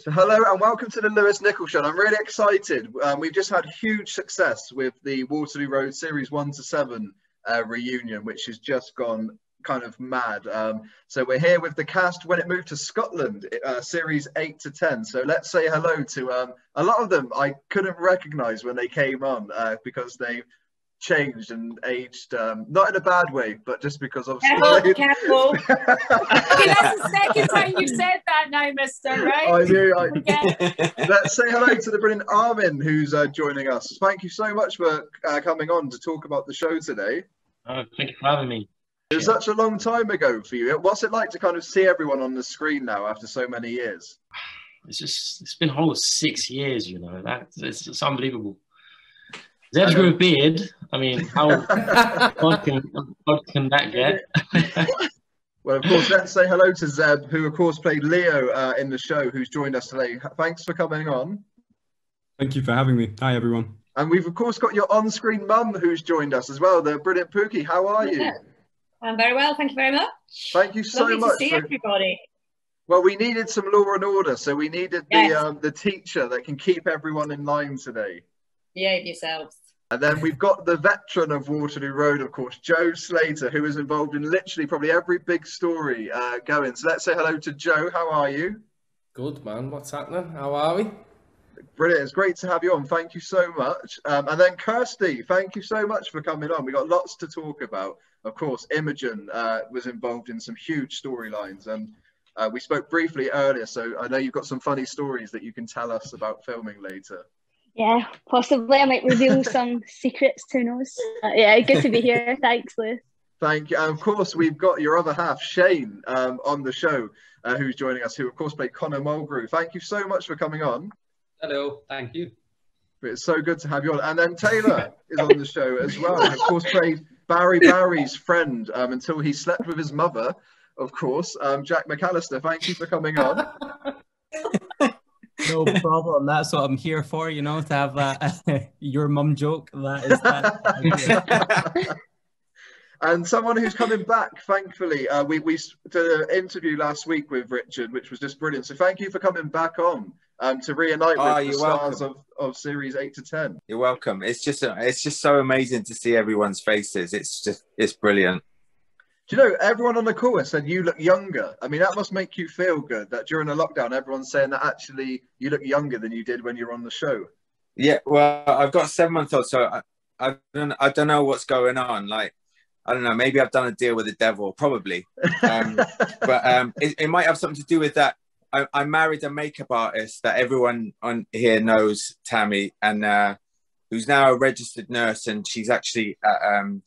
So hello and welcome to the Lewis Nicholl Show. I'm really excited. We've just had huge success with the Waterloo Road Series 1 to 7 reunion, which has just gone kind of mad. So we're here with the cast when it moved to Scotland, Series 8 to 10. So let's say hello to a lot of them I couldn't recognise when they came on because they changed and aged, not in a bad way, but just because obviously careful. Okay, that's the second time you've said that now, mister, right? I do. Let's say hello to the brilliant Armin, who's joining us. Thank you so much for coming on to talk about the show today. Thank you for having me. It was such a long time ago for you. What's it like to kind of see everyone on the screen now after so many years? It's been a whole 6 years, you know. It's unbelievable. Zebb's grew a beard. I mean, how odd can that get? Well, of course, let's say hello to Zebb, who of course played Leo in the show, who's joined us today. Thanks for coming on. Thank you for having me. Hi, everyone. And we've of course got your on-screen mum who's joined us as well, the brilliant Pooky. How are you? I'm very well, thank you very much. Thank you so much. To see everybody. Well, we needed some law and order, so we needed the teacher that can keep everyone in line today. Behave yourselves. And then we've got the veteran of Waterloo Road, of course, Joe Slater, who is involved in literally probably every big story going. So let's say hello to Joe. How are you? Good, man. What's happening? How are we? Brilliant. It's great to have you on. Thank you so much. And then Kirstie, thank you so much for coming on. We got lots to talk about. Of course, Imogen was involved in some huge storylines. And we spoke briefly earlier, so I know you've got some funny stories that you can tell us about filming later. Yeah, possibly. I might reveal some secrets, who knows. Yeah, good to be here. Thanks, Lou. Thank you. And of course, we've got your other half, Shane, on the show, who's joining us, who of course played Connor Mulgrew. Thank you so much for coming on. Hello, thank you. It's so good to have you on. And then Taylor is on the show as well. And of course, played Barry's friend until he slept with his mother, of course. Jack McAllister, thank you for coming on. No problem. That's what I'm here for, you know, to have that your mum joke. That is that. And someone who's coming back, thankfully. We did an interview last week with Richard, which was just brilliant. So thank you for coming back on to reunite with the stars of Series 8 to 10. You're welcome. It's just so amazing to see everyone's faces. It's brilliant. Do you know, everyone on the call has said you look younger. I mean, that must make you feel good that during the lockdown, everyone's saying that actually you look younger than you did when you were on the show. Yeah, well, I've got a 7-month-old, so I don't know what's going on. Like, I don't know, maybe I've done a deal with the devil, probably. But it might have something to do with that. I married a makeup artist that everyone on here knows, Tammy, and who's now a registered nurse, and she's actually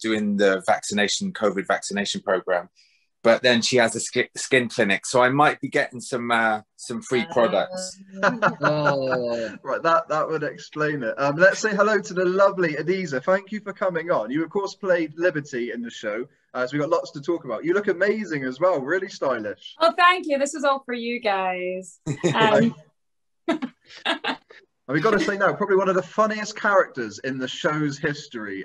doing the COVID vaccination program. But then she has a skin clinic, so I might be getting some free products. Right, that would explain it. Let's say hello to the lovely Adiza. Thank you for coming on. You of course played Liberty in the show, so we've got lots to talk about. You look amazing as well, really stylish. Oh, thank you. This is all for you guys. And we've got to say now, probably one of the funniest characters in the show's history.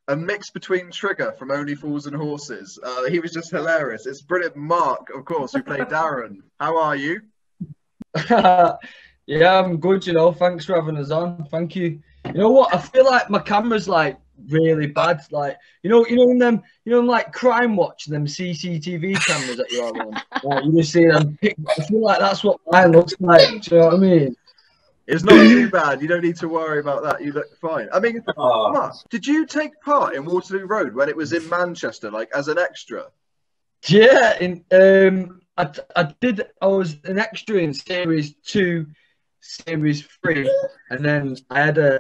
A mix between Trigger from Only Fools and Horses. He was just hilarious. It's brilliant. Mark, of course, who played Darren. How are you? Yeah, I'm good, you know. Thanks for having us on. Thank you. You know what? I feel like my camera's like really bad. Like, like Crime Watch, them CCTV cameras that you have on. Like, you just see them. I feel like that's what mine looks like. Do you know what I mean? It's not too bad. You don't need to worry about that. You look fine. I mean, Mark, did you take part in Waterloo Road when it was in Manchester, like as an extra? Yeah, I did. I was an extra in Series 2, Series 3, and then I had a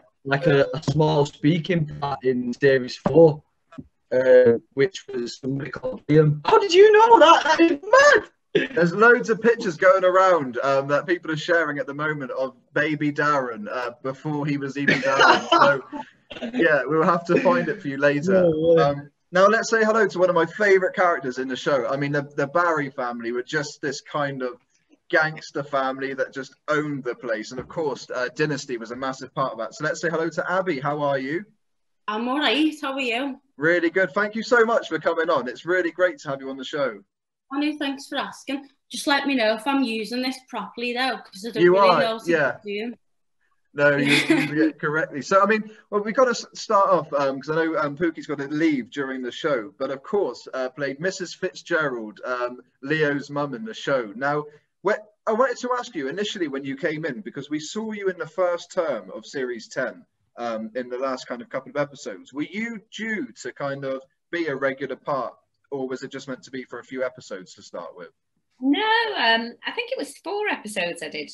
small speaking part in Series 4, which was somebody called Liam. How did you know that? That is mad. There's loads of pictures going around that people are sharing at the moment of baby Darren before he was even Darren. So, yeah, we'll have to find it for you later. Now, let's say hello to one of my favourite characters in the show. I mean, the Barry family were just this kind of gangster family that just owned the place. And, of course, Dynasty was a massive part of that. So let's say hello to Abby. How are you? I'm all right. How are you? Really good. Thank you so much for coming on. It's really great to have you on the show. Oh, no, thanks for asking. Just let me know if I'm using this properly, though, because I don't You really are, know what yeah. to do. No, you're using it correctly. So, I mean, well, we've got to start off because I know Pooky's got to leave during the show, but of course, played Mrs. Fitzgerald, Leo's mum in the show. Now, I wanted to ask you initially when you came in, because we saw you in the first term of Series 10 in the last kind of couple of episodes. Were you due to kind of be a regular part, or was it just meant to be for a few episodes to start with? No, I think it was 4 episodes I did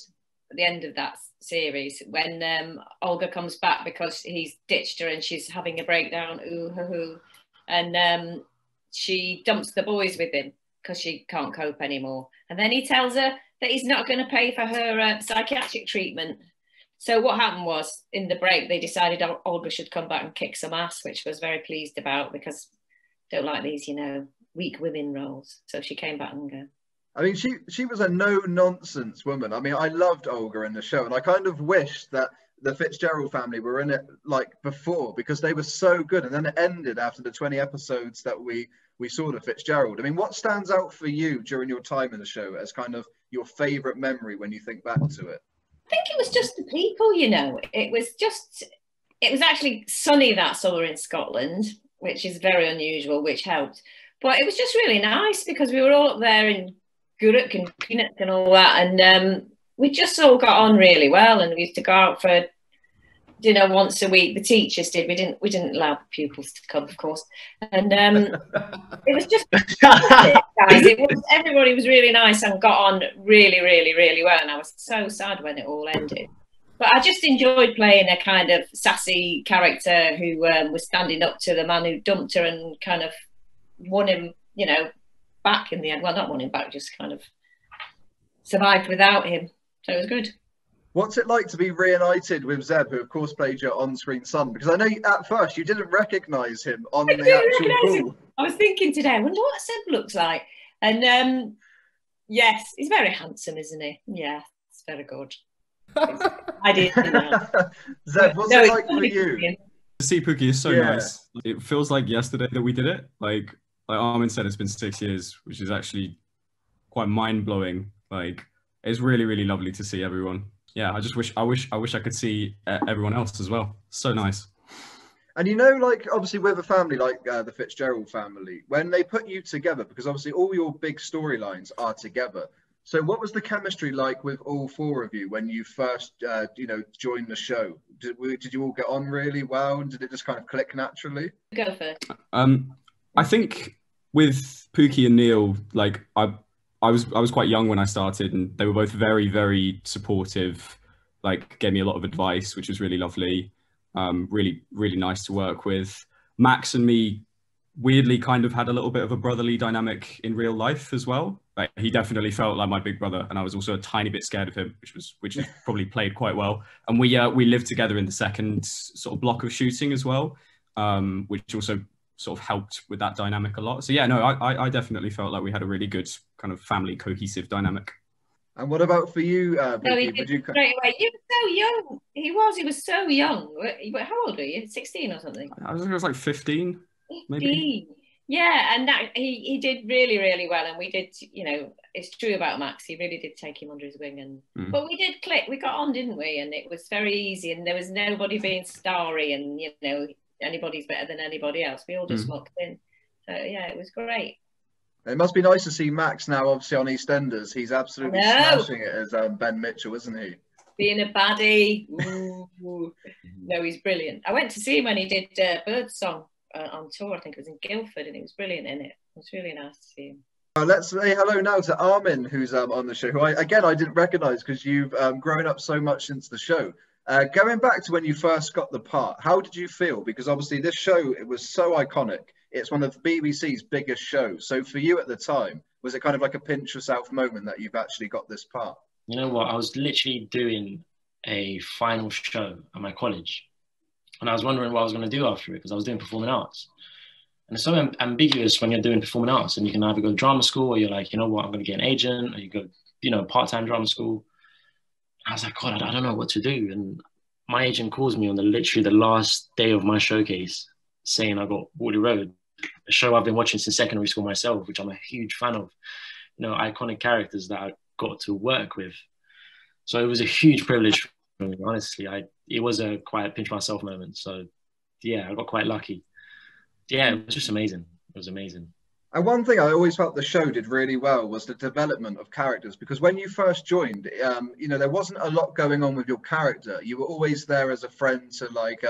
at the end of that series when Olga comes back because he's ditched her and she's having a breakdown, ooh, hoo, hoo. And she dumps the boys with him because she can't cope anymore. And then he tells her that he's not going to pay for her psychiatric treatment. So what happened was, in the break, they decided Olga should come back and kick some ass, which I was very pleased about because I don't like these, weak women roles. So she came back and go. I mean, she was a no-nonsense woman. I mean, I loved Olga in the show, and I kind of wished that the Fitzgerald family were in it like before because they were so good. And then it ended after the 20 episodes that we saw the Fitzgerald. I mean, what stands out for you during your time in the show as kind of your favourite memory when you think back to it? I think it was just the people, It was actually sunny that summer in Scotland, which is very unusual, which helped. But it was just really nice because we were all up there in Guruk and Peanut and all that, and we just all got on really well, and we used to go out for dinner once a week. The teachers did. We didn't allow the pupils to come, of course, and it was just guys. Everybody was really nice and got on really, really, really well, and I was so sad when it all ended. But I just enjoyed playing a kind of sassy character who was standing up to the man who dumped her and kind of won him, back in the end. Well, not won him back, just kind of survived without him. So it was good. What's it like to be reunited with Zebb, who of course played your on-screen son? Because I know at first you didn't recognise him on the actual call. I was thinking today, I wonder what Zebb looks like. And yes, he's very handsome, isn't he? Yeah, it's very good. I didn't know. Zebb, what's it like for you? To see Pooky is so nice. It feels like yesterday that we did it. Like Armin said, it's been 6 years, which is actually quite mind-blowing. Like, it's really, really lovely to see everyone. Yeah, I wish I could see everyone else as well. So nice. And obviously with a family like the Fitzgerald family, when they put you together, because obviously all your big storylines are together. So what was the chemistry like with all 4 of you when you first, joined the show? Did you all get on really well? And did it just kind of click naturally? Go first. I think with Pooky and Neil, like I was quite young when I started, and they were both very, very supportive. Like, gave me a lot of advice, which was really lovely. Really, really nice to work with. Max and me weirdly kind of had a little bit of a brotherly dynamic in real life as well. Like, he definitely felt like my big brother, and I was also a tiny bit scared of him, which probably played quite well. And we lived together in the second sort of block of shooting as well, which also sort of helped with that dynamic a lot. So yeah, no, I definitely felt like we had a really good kind of family cohesive dynamic. And what about for you, No, he did straight away. You were so young. He was so young. How old were you? 16 or something? I was like 15, maybe. Yeah, and that he did really, really well. And we did, it's true about Max. He really did take him under his wing. And but we did click. We got on, didn't we? And it was very easy. And there was nobody being starry and, anybody's better than anybody else. We all just mucked in. So yeah, it was great. It must be nice to see Max now, obviously on EastEnders. He's absolutely smashing it as Ben Mitchell, isn't he? Being a baddie. Ooh. No, he's brilliant. I went to see him when he did Birdsong on tour. I think it was in Guildford, and he was brilliant in it. It was really nice to see him. Let's say hello now to Armin, who's on the show, who I didn't recognise because you've grown up so much since the show. Going back to when you first got the part, how did you feel? Because obviously this show, it was so iconic. It's one of BBC's biggest shows. So for you at the time, was it kind of like a pinch yourself moment that you've actually got this part? You know what? I was literally doing a final show at my college, and I was wondering what I was going to do after it because I was doing performing arts. And it's so ambiguous when you're doing performing arts, and you can either go to drama school or you're like, you know what, I'm going to get an agent, or you go, part-time drama school. I was like, God, I don't know what to do. And my agent calls me on literally the last day of my showcase saying I got Waterloo Road, a show I've been watching since secondary school myself, which I'm a huge fan of. iconic characters that I got to work with. So it was a huge privilege for me, honestly. It was a quite pinch myself moment. So yeah, I got quite lucky. Yeah, it was just amazing. It was amazing. And one thing I always felt the show did really well was the development of characters, because when you first joined, there wasn't a lot going on with your character. You were always there as a friend to like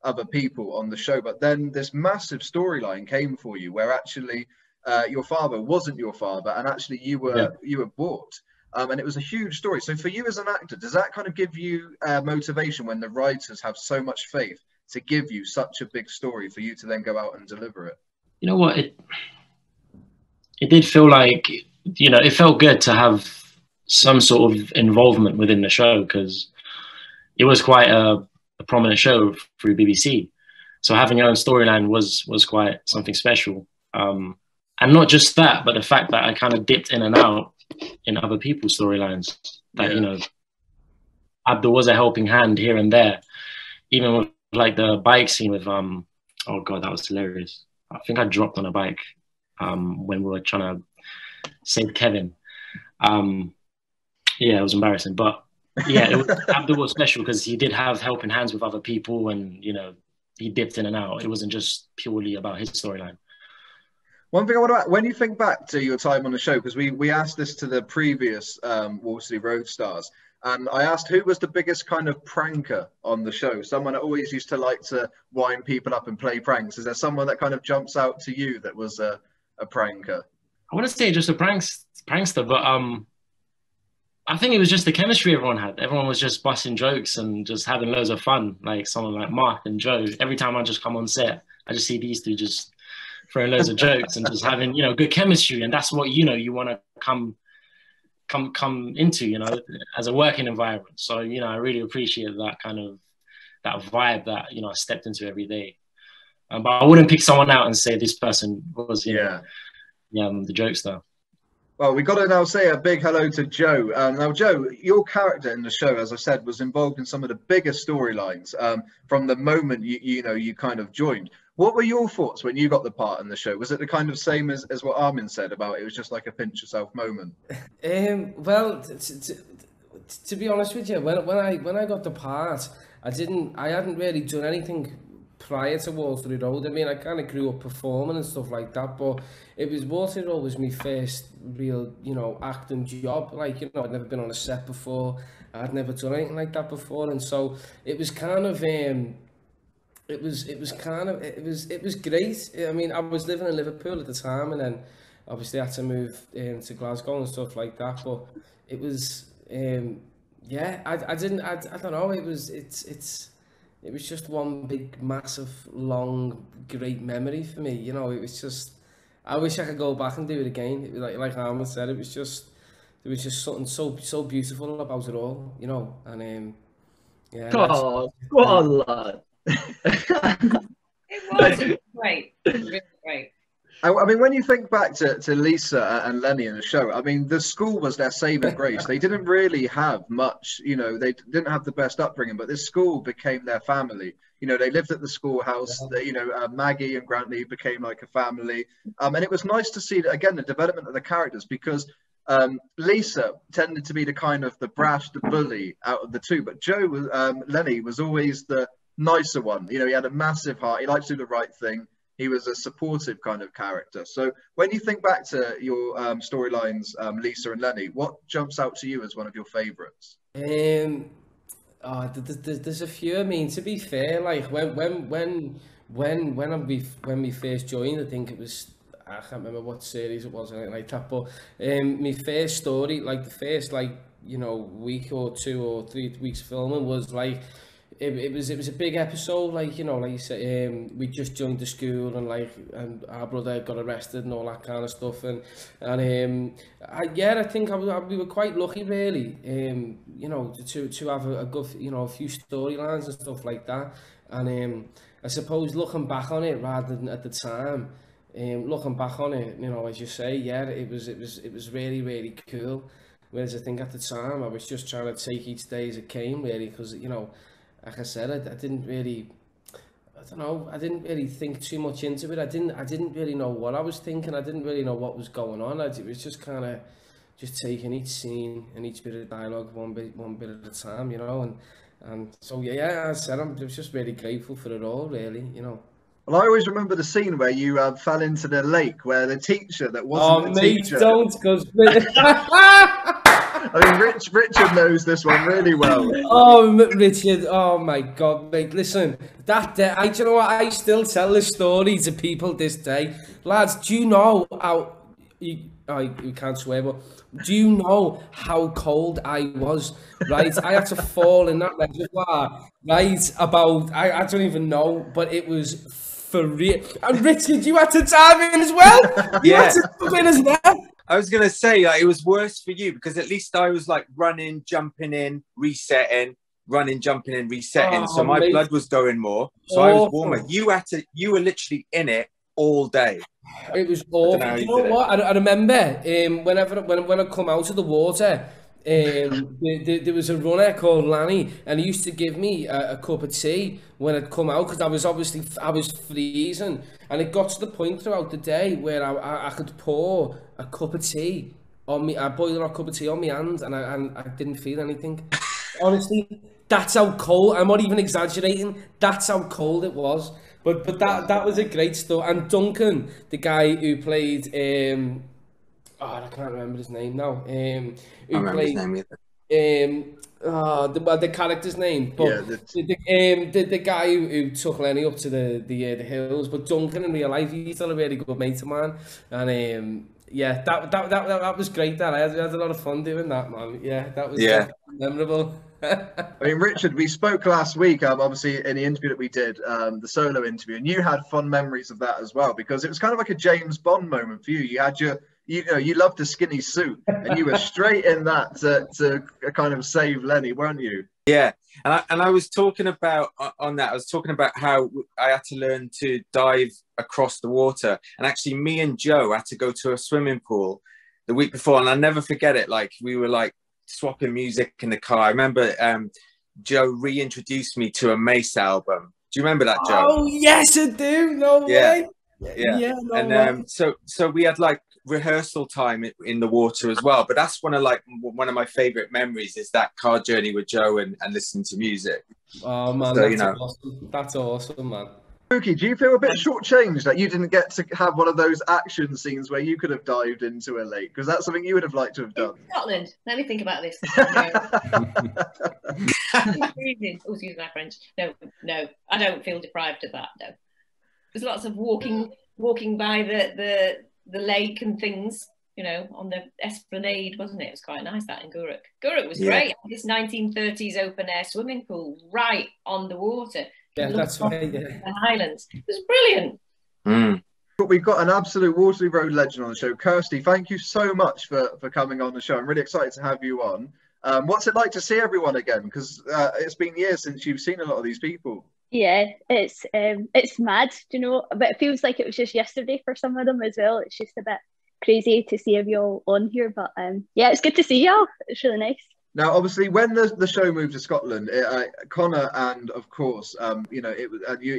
other people on the show. But then this massive storyline came for you where actually your father wasn't your father, and actually you were bought. And it was a huge story. So for you as an actor, does that kind of give you motivation when the writers have so much faith to give you such a big story for you to then go out and deliver it? You know what? It did feel like, it felt good to have some sort of involvement within the show, because it was quite a prominent show through BBC. So having your own storyline was quite something special. And not just that, but the fact that I kind of dipped in and out in other people's storylines. That, Abdul was a helping hand here and there. Even with like the bike scene with, oh God, that was hilarious. I think I dropped on a bike when we were trying to save Kevin. It was embarrassing. But yeah, Abdul was special because he did have helping hands with other people, and, he dipped in and out. It wasn't just purely about his storyline. One thing I want to ask, when you think back to your time on the show, because we asked this to the previous Waterloo Road stars, and I asked who was the biggest kind of pranker on the show? Someone that always used to like to wind people up and play pranks. Is there someone that kind of jumps out to you that was a pranker? I want to say just a prankster, but I think it was just the chemistry everyone had. Everyone was just busting jokes and just having loads of fun. Like someone like Mark and Joe. Every time I just come on set, I just see these two just throwing loads of jokes and just having, good chemistry. And that's what, you want to come into, as a working environment. So, I really appreciate that kind of, that vibe that, I stepped into every day. But I wouldn't pick someone out and say this person was, the jokester. Well, we've got to now say a big hello to Joe. Now, Joe, your character in the show, as I said, was involved in some of the biggest storylines from the moment you kind of joined. What were your thoughts when you got the part in the show? Was it the kind of same as what Armin said about it was just like a pinch yourself moment? Well, to be honest with you, when I got the part, I hadn't really done anything prior to Waterloo Road. I mean, I kind of grew up performing and stuff like that, but Waterloo Road was my first real, acting job. Like, I'd never been on a set before. I'd never done anything like that before, and so it was kind of it was great. I mean, I was living in Liverpool at the time, and then obviously I had to move to Glasgow and stuff like that. But it was, I don't know. It was just one big, massive, long, great memory for me. It was just, I wish I could go back and do it again. It was like Armin said, there was just something so beautiful about it all, and Oh, go on, lad. It was great, really great. I mean, when you think back to Lisa and Lenny in the show, I mean, the school was their saving grace. They didn't really have much, they didn't have the best upbringing, but this school became their family. They lived at the schoolhouse. Maggie and Grantley became like a family. And it was nice to see, again, the development of the characters, because Lisa tended to be the kind of the brash, the bully out of the two. But Lenny was always the nicer one. He had a massive heart. He liked to do the right thing. He was a supportive kind of character. So when you think back to your storylines, Lisa and Lenny, what jumps out to you as one of your favourites? There's a few. I mean, to be fair, like when we first joined, I think it was, I can't remember what series it was, anything like that. But my first story, like the first week or 2 or 3 weeks filming was like. It was a big episode, like you said, we just joined the school, and our brother got arrested and all that kind of stuff, and I think we were quite lucky, really, to have a good, a few storylines and stuff like that, and I suppose looking back on it rather than at the time, looking back on it, as you say, it was really, really cool. Whereas I think at the time I was just trying to take each day as it came, really, because like I said, I didn't really, don't know. I didn't really think too much into it. I didn't really know what I was thinking. I didn't really know what was going on. It was just kind of just taking each scene and each bit of dialogue one bit at a time, you know. And so yeah, I said I was just really grateful for it all, really, you know. Well, I always remember the scene where you fell into the lake, where the teacher that wasn't the teacher. Oh, mate, don't, because... I mean, Richard knows this one really well. Oh, Richard, oh my God, mate, listen, that day, do you know what, I still tell the story to people this day. Lads, do you know how... you can't swear, but do you know how cold I was, right? I had to fall in that reservoir, right, about, I don't even know, but it was for real. And Richard, you had to dive in as well? You had to dive in as well? I was going to say, like, it was worse for you, because at least I was like running, jumping in, resetting, running, jumping in, resetting. So my blood was going more. So I was warmer. You were literally in it all day. It was awful. You know what? I remember when I come out of the water, there was a runner called Lenny, and he used to give me a cup of tea when I'd come out, because I was freezing, and it got to the point throughout the day where I could pour a cup of tea on me, a boiling hot cup of tea on my hand, and I didn't feel anything. Honestly, that's how cold. I'm not even exaggerating. That's how cold it was. But that was a great story. And Duncan, the guy who played, I can't remember his name now. Who played the character's name, but the guy who took Lenny up to the hills. But Duncan in real life, he's still a really good mate of mine. And yeah, that was great. That I had a lot of fun doing that, man. Yeah, that was memorable. I mean, Richard, we spoke last week, obviously in the interview that we did, the solo interview, and you had fond memories of that as well, because it was kind of like a James Bond moment for you. You had you loved the skinny suit, and you were straight in that to kind of save Lenny, weren't you? Yeah, and I was talking about on that. I was talking about how I had to learn to dive across the water, and actually, me and Joe had to go to a swimming pool the week before, and I'll never forget it. Like, we were like swapping music in the car. I remember Joe reintroduced me to a Mace album. Do you remember that, Joe? Oh yes, I do. No way. Yeah. And so we had like rehearsal time in the water as well. But that's one of my favorite memories, is that car journey with Joe and listening to music. Oh man, so, awesome. That's awesome, man. Pooky, do you feel a bit shortchanged that you didn't get to have one of those action scenes where you could have dived into a lake? Because that's something you would have liked to have done. In Scotland. Let me think about this. Excuse my French. No, I don't feel deprived of that. No, there's lots of walking by the lake and things, you know, on the esplanade, wasn't it? It was quite nice, that in Guruk. Guruk was great. This 1930s open air swimming pool right on the water. Yeah, that's right. The Highlands. It was brilliant. But we've got an absolute Waterloo Road legend on the show. Kirstie, thank you so much for coming on the show. I'm really excited to have you on. What's it like to see everyone again? Because it's been years since you've seen a lot of these people. Yeah, it's mad, you know, but it feels like it was just yesterday for some of them as well. It's just a bit crazy to see you all on here, but yeah, it's good to see y'all. It's really nice. Now, obviously, when the show moved to Scotland, Connor and, of course, you know, it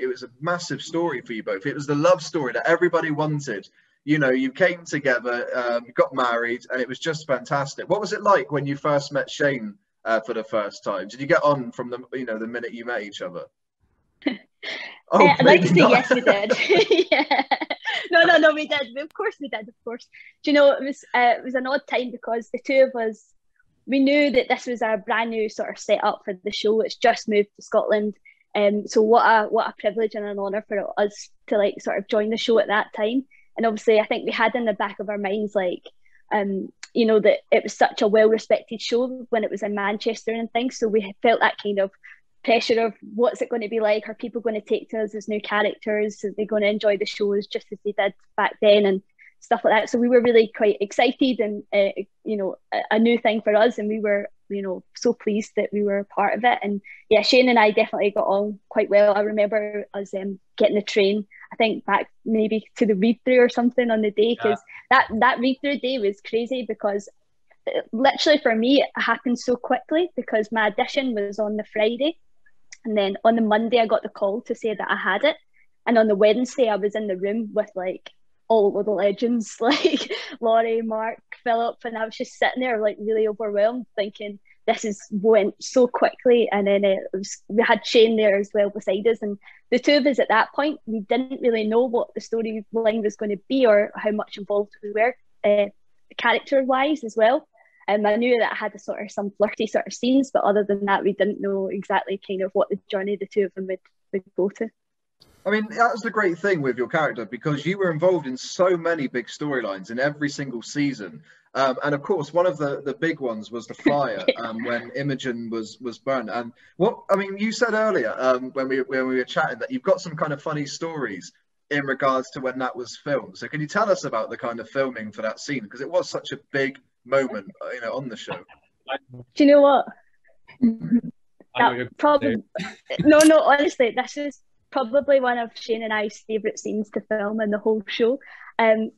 was a massive story for you both. It was the love story that everybody wanted. You know, you came together, you got married, and it was just fantastic. What was it like when you first met Shane for the first time? Did you get on from the minute you met each other? I'd like to say yes, we did. Yeah. No, we did. Of course we did. Of course. Do you know, it was an odd time because the two of us, we knew that this was a brand new sort of setup for the show. It's just moved to Scotland, so what a privilege and an honour for us to like sort of join the show at that time. And obviously, I think we had in the back of our minds like, you know, that it was such a well-respected show when it was in Manchester and things. So we felt that kind of pressure of what's it going to be like? Are people going to take to us as new characters? Are they going to enjoy the shows just as they did back then and stuff like that? So we were really quite excited and, you know, a new thing for us. And we were, you know, so pleased that we were a part of it. And yeah, Shane and I definitely got on quite well. I remember us getting the train, I think back maybe to the read-through or something on the day, because that read-through day was crazy because literally for me, it happened so quickly because my audition was on the Friday. And then on the Monday, I got the call to say that I had it. And on the Wednesday, I was in the room with like all of the legends, like Laurie, Mark, Philip, and I was just sitting there like really overwhelmed, thinking went so quickly. And then we had Shane there as well beside us, and the two of us at that point, we didn't really know what the storyline was going to be or how much involved we were character-wise as well. I knew that I had some flirty sort of scenes, but other than that, we didn't know exactly kind of what the journey the two of them would go to. I mean, that's the great thing with your character, because you were involved in so many big storylines in every single season. And of course, one of the big ones was the fire when Imogen was burned. And you said earlier when we were chatting that you've got some kind of funny stories in regards to when that was filmed. So can you tell us about the kind of filming for that scene? Because it was such a big moment, on the show. Do you know what? Honestly, this is probably one of Shane and I's favourite scenes to film in the whole show.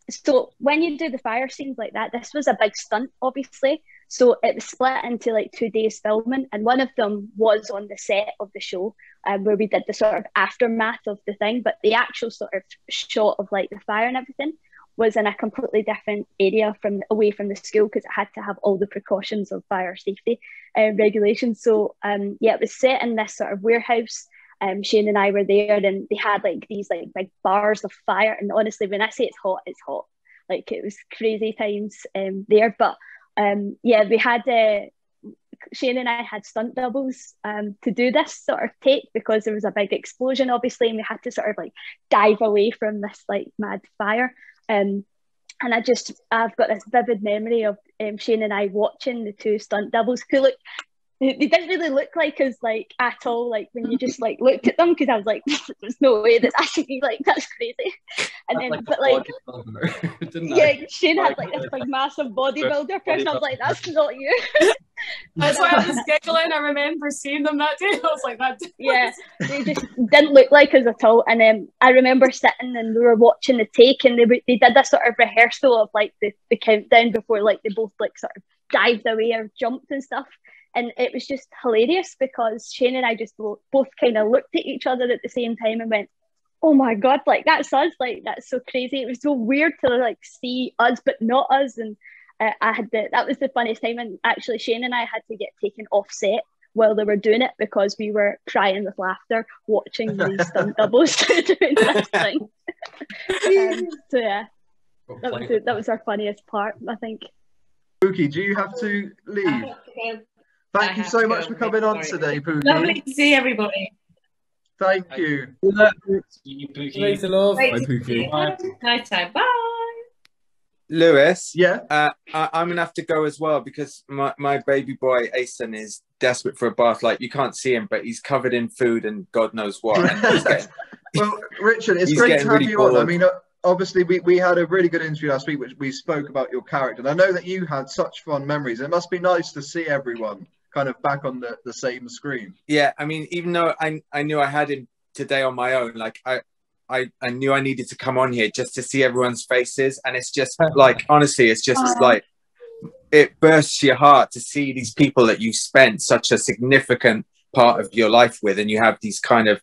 So when you do the fire scenes like that, this was a big stunt, obviously. So it was split into like 2 days filming, and one of them was on the set of the show, where we did the sort of aftermath of the thing. But the actual sort of shot of like the fire and everything was in a completely different area away from the school, because it had to have all the precautions of fire safety regulations. So it was set in this sort of warehouse. Shane and I were there, and they had like these like big bars of fire. And honestly, when I say it's hot, it's hot. Like, it was crazy times there. But we had Shane and I had stunt doubles to do this sort of take, because there was a big explosion, obviously, and we had to sort of like dive away from this like mad fire. And I've got this vivid memory of Shane and I watching the two stunt doubles who they didn't really look like us like at all, like when you just like looked at them, because I was like, there's no way that's actually like, that's crazy. And then Shane had like this like massive bodybuilder person. I was like, that's not you. That's why I was giggling. I remember seeing them that day. I was like, that they just didn't look like us at all. And then I remember sitting and we were watching the take, and they did this sort of rehearsal of like the countdown before like they both like sort of dived away or jumped and stuff. And it was just hilarious, because Shane and I just both kind of looked at each other at the same time and went, oh my God, like that's us, like that's so crazy. It was so weird to like see us but not us. And that was the funniest time. And actually Shane and I had to get taken off set while they were doing it, because we were crying with laughter watching these stunt doubles doing this thing. That was our funniest part, I think. Pooky, do you have to leave? Thank you so much for coming on today, Pooky. Lovely to see everybody. Thank you. See you, Pooky. Great to love. Bye, Pooky. Nice time. Bye. Lewis, yeah, I'm gonna have to go as well, because my baby boy Asen is desperate for a bath. Like, you can't see him, but he's covered in food and God knows what. And well, Richard, it's great to have you on. I mean, obviously, we had a really good interview last week, which we spoke about your character. And I know that you had such fond memories. It must be nice to see everyone kind of back on the same screen. Yeah, I mean, even though I knew I had him today on my own, like I knew I needed to come on here just to see everyone's faces. And it's just like, honestly, it's just like, it bursts your heart to see these people that you've spent such a significant part of your life with, and you have these kind of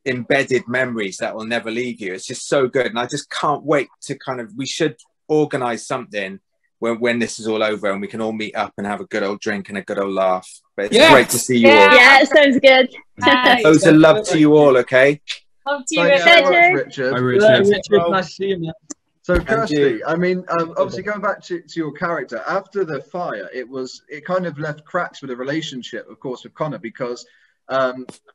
embedded memories that will never leave you. It's just so good. And I just can't wait to we should organize something when this is all over and we can all meet up and have a good old drink and a good old laugh. But it's great to see you all. Yeah, it sounds good. Loads of love to you all, okay? Love to you, Thanks so much, Richard. Hi, Richard. Nice to see you, man. So, Kirstie, I mean, obviously going back to your character, after the fire, it kind of left cracks with the relationship, of course, with Connor, because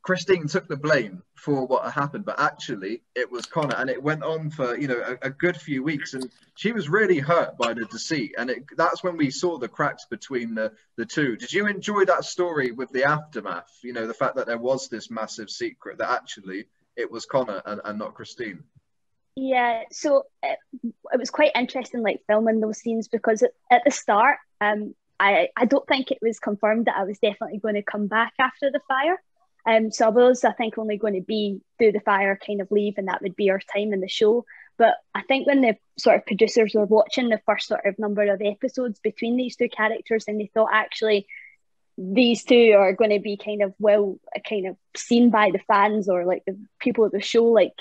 Christine took the blame for what happened, but actually it was Connor, and it went on for a good few weeks, and she was really hurt by the deceit, and that's when we saw the cracks between the two. Did you enjoy that story with the aftermath? The fact that there was this massive secret that actually it was Connor and not Christine. Yeah, so it was quite interesting, like filming those scenes, because at the start, I don't think it was confirmed that I was definitely going to come back after the fire. So I was, I think, only going to do the fire, kind of leave, and that would be our time in the show. But I think when the sort of producers were watching the first sort of number of episodes between these two characters, and they thought, actually, these two are going to be kind of seen by the fans or like the people at the show. Like,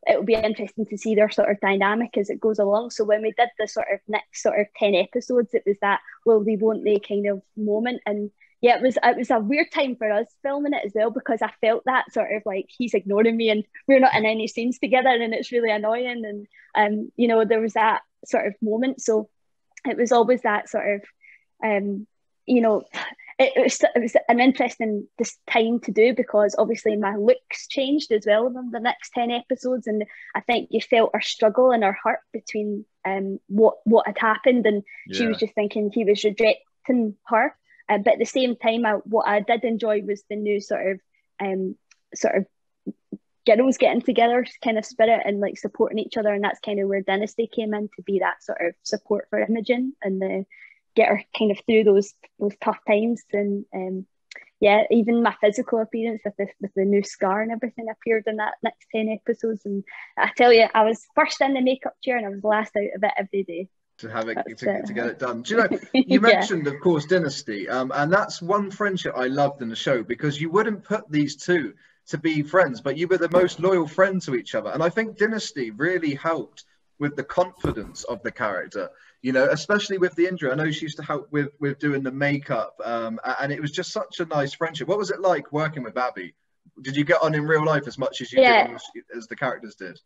it'll be interesting to see their sort of dynamic as it goes along. So when we did the sort of next sort of 10 episodes, it was that will they, won't they kind of moment. And yeah, it was a weird time for us filming it as well, because I felt that sort of like he's ignoring me and we're not in any scenes together and it's really annoying. And you know, there was that sort of moment. So it was always that sort of you know, it was an interesting this time to do, because obviously my looks changed as well in the next 10 episodes, and I think you felt our struggle and our hurt between what had happened, and she was just thinking he was rejecting her. But at the same time, what I did enjoy was the new sort of girls getting together kind of spirit and like supporting each other, and that's kind of where Dynasty came in to be that sort of support for Imogen and get her kind of through those tough times. And yeah, even my physical appearance with the new scar and everything appeared in that next 10 episodes. And I tell you, I was first in the makeup chair and I was last out of it every day. To have it to get it done. Do you know, you mentioned of course Dynasty, and that's one friendship I loved in the show, because you wouldn't put these two to be friends, but you were the most loyal friend to each other. And I think Dynasty really helped with the confidence of the character, you know, especially with the injury. I know she used to help with doing the makeup, and it was just such a nice friendship. What was it like working with Abby? Did you get on in real life as much as you did as the characters did?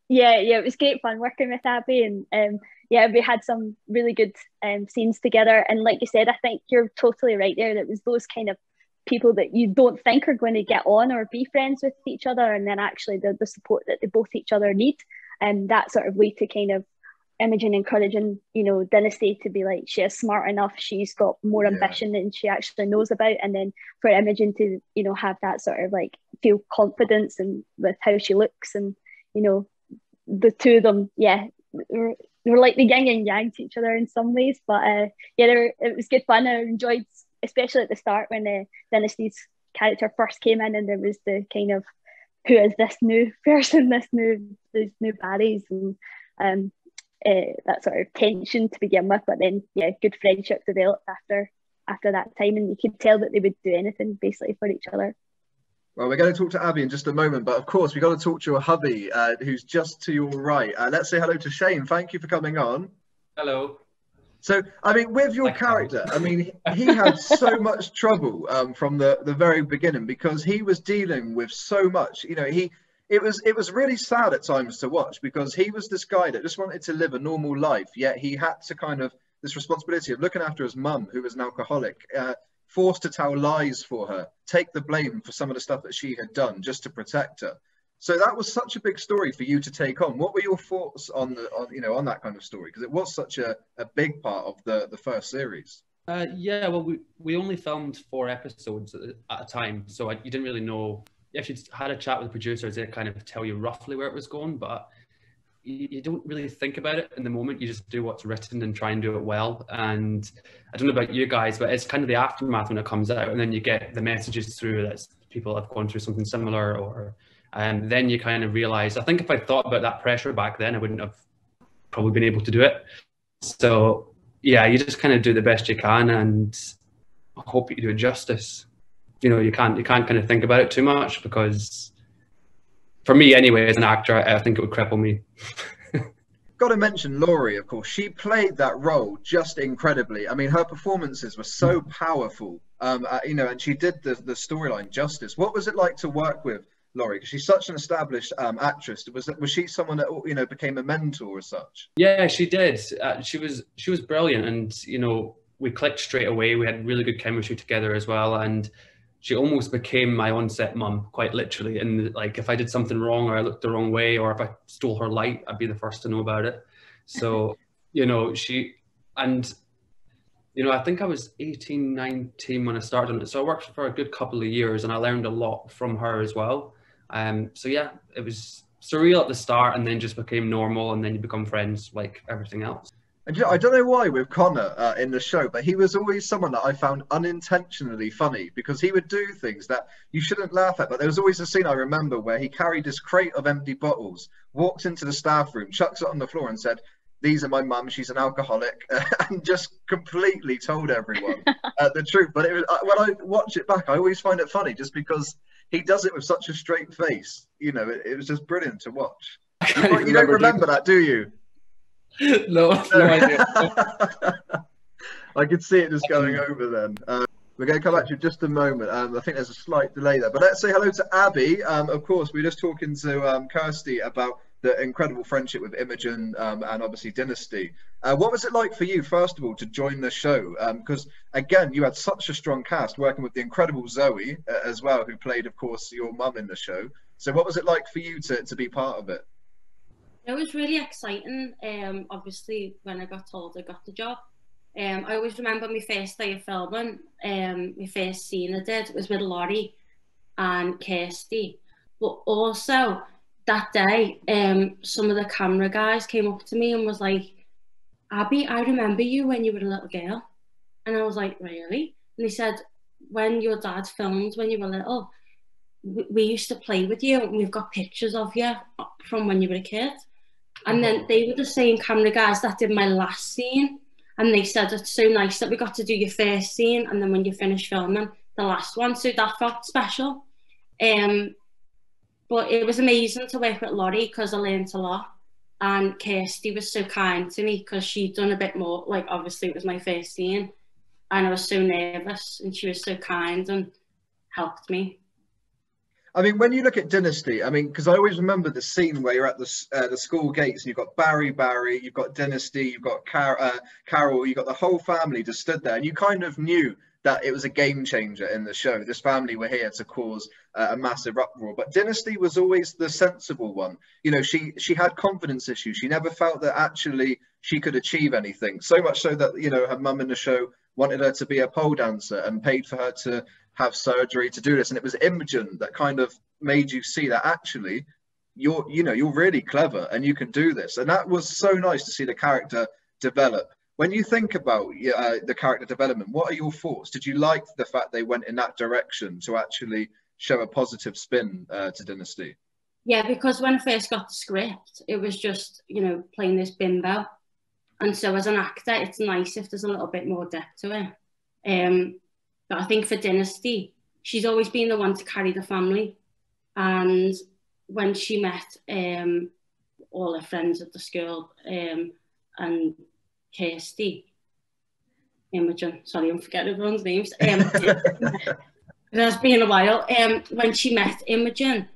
Yeah, it was great fun working with Abby, and yeah, we had some really good scenes together. And like you said, I think you're totally right there. That was those kind of people that you don't think are going to get on or be friends with each other, and then actually the support that they both each other need, and that sort of way to kind of Imogen encouraging, you know, Dynasty to be like, she is smart enough, she's got more ambition than she actually knows about, and then for Imogen to, you know, have that sort of like feel confidence and with how she looks, and you know, the two of them, they were like the yin and yang to each other in some ways, but it was good fun. I enjoyed, especially at the start when Dynasty's character first came in, and there was the kind of, who is this new person, these new baddies, and that sort of tension to begin with, but then good friendship developed after that time, and you could tell that they would do anything basically for each other. Well, we're going to talk to Abby in just a moment, but of course we've got to talk to your hubby, who's just to your right. Let's say hello to Shane. Thank you for coming on. Hello. So, I mean, with your character, I mean, he had so much trouble from the very beginning, because he was dealing with so much. You know, it was really sad at times to watch, because he was this guy that just wanted to live a normal life, yet he had to kind of this responsibility of looking after his mum, who was an alcoholic, forced to tell lies for her, take the blame for some of the stuff that she had done just to protect her. So that was such a big story for you to take on. What were your thoughts on that kind of story? Because it was such a big part of the first series. Yeah, well, we only filmed 4 episodes at a time, so you didn't really know. If you'd had a chat with the producers, they'd kind of tell you roughly where it was going, but you don't really think about it in the moment. You just do what's written and try and do it well. And I don't know about you guys, but it's kind of the aftermath when it comes out, and then you get the messages through that people have gone through something similar, or and then you kind of realize, I think if I thought about that pressure back then, I wouldn't have probably been able to do it. So yeah, you just kind of do the best you can and hope you do it justice. You know, you can't kind of think about it too much, because for me anyway, as an actor, I think it would cripple me. Got to mention Laurie, of course. She played that role just incredibly. I mean, her performances were so powerful, you know, and she did the storyline justice. What was it like to work with Laurie? Because she's such an established actress. Was she someone that, you know, became a mentor as such? Yeah, she did. She was brilliant, and you know, we clicked straight away. We had really good chemistry together as well, and she almost became my on-set mum, quite literally. And like, if I did something wrong, or I looked the wrong way, or if I stole her light, I'd be the first to know about it. So, you know, I think I was 18, 19 when I started on it. So I worked for a good couple of years, and I learned a lot from her as well. So yeah, it was surreal at the start, and then just became normal, and then you become friends like everything else. And I don't know why with Connor in the show, but he was always someone that I found unintentionally funny, because he would do things that you shouldn't laugh at. But there was always a scene I remember where he carried this crate of empty bottles, walked into the staff room, chucks it on the floor and said, these are my mum, she's an alcoholic, and just completely told everyone the truth. But it was, when I watch it back, I always find it funny just because he does it with such a straight face. You know, it was just brilliant to watch. You don't remember that, do you? No idea. I could see it just going over then. We're going to come back to you in just a moment. I think there's a slight delay there. But let's say hello to Abby. Of course, we were just talking to Kirstie about the incredible friendship with Imogen and obviously Dynasty. What was it like for you, first of all, to join the show? Because, again, you had such a strong cast working with the incredible Zoe as well, who played, of course, your mum in the show. So what was it like for you to be part of it? It was really exciting. Obviously, when I got told I got the job. I always remember my first day of filming, my first scene I did was with Laurie and Kirstie. But also, that day, some of the camera guys came up to me and was like, Abby, I remember you when you were a little girl. And I was like, really? And they said, when your dad filmed when you were little, we used to play with you and we've got pictures of you from when you were a kid. And then they were the same camera guys that did my last scene. And they said, it's so nice that we got to do your first scene and then when you finish filming, the last one. So that felt special. But it was amazing to work with Laurie because I learned a lot. And Kirstie was so kind to me because she'd done a bit more. Like, obviously, it was my first scene. And I was so nervous. And she was so kind and helped me. I mean, when you look at Dynasty, I mean, because I always remember the scene where you're at the school gates and you've got Barry, you've got Dynasty, you've got Carol, you've got the whole family just stood there. And you kind of knew that it was a game changer in the show. This family were here to cause a massive uproar. But Dynasty was always the sensible one. You know, she had confidence issues. She never felt that actually she could achieve anything. So much so that, you know, her mum in the show wanted her to be a pole dancer and paid for her to have surgery to do this. And it was Imogen that kind of made you see that actually you're really clever and you can do this. And that was so nice to see the character develop. When you think about the character development, what are your thoughts? Did you like the fact they went in that direction to actually show a positive spin to Dynasty? Yeah, because when I first got the script, it was just, you know, playing this bimbo. And so as an actor, it's nice if there's a little bit more depth to it. But I think for Dynasty, she's always been the one to carry the family. And when she met all her friends at the school and Kirstie, Imogen, sorry, I'm forgetting everyone's names. It has been a while. When she met Imogen,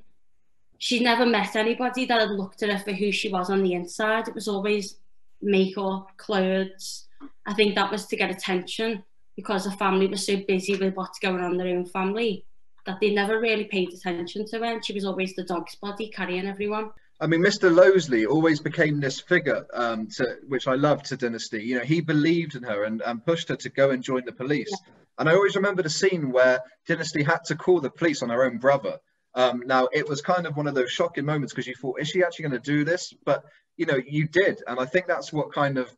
she never met anybody that had looked at her for who she was on the inside. It was always makeup, clothes. I think that was to get attention because the family was so busy with what's going on in their own family that they never really paid attention to her. And she was always the dog's body carrying everyone. I mean, Mr. Lowesley always became this figure, which I loved to Dynasty. You know, he believed in her and pushed her to go and join the police. Yeah. And I always remember the scene where Dynasty had to call the police on her own brother. Now, it was kind of one of those shocking moments because you thought, is she actually going to do this? But, you know, you did. And I think that's what kind of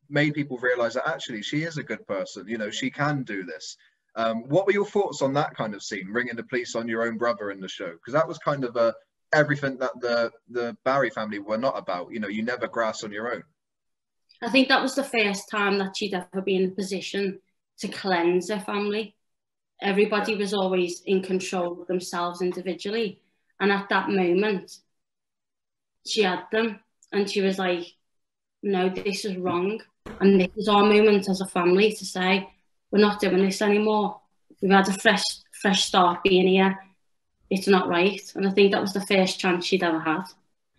made people realise that actually she is a good person. You know, she can do this. What were your thoughts on that kind of scene, ringing the police on your own brother in the show? Because that was kind of everything that the Barry family were not about. You know, you never grass on your own. I think that was the first time that she'd ever been in a position to cleanse her family. Everybody was always in control of themselves individually. And at that moment, she had them. And she was like, no, this is wrong. And this is our moment as a family to say, we're not doing this anymore. We've had a fresh start being here. It's not right. And I think that was the first chance she'd ever had.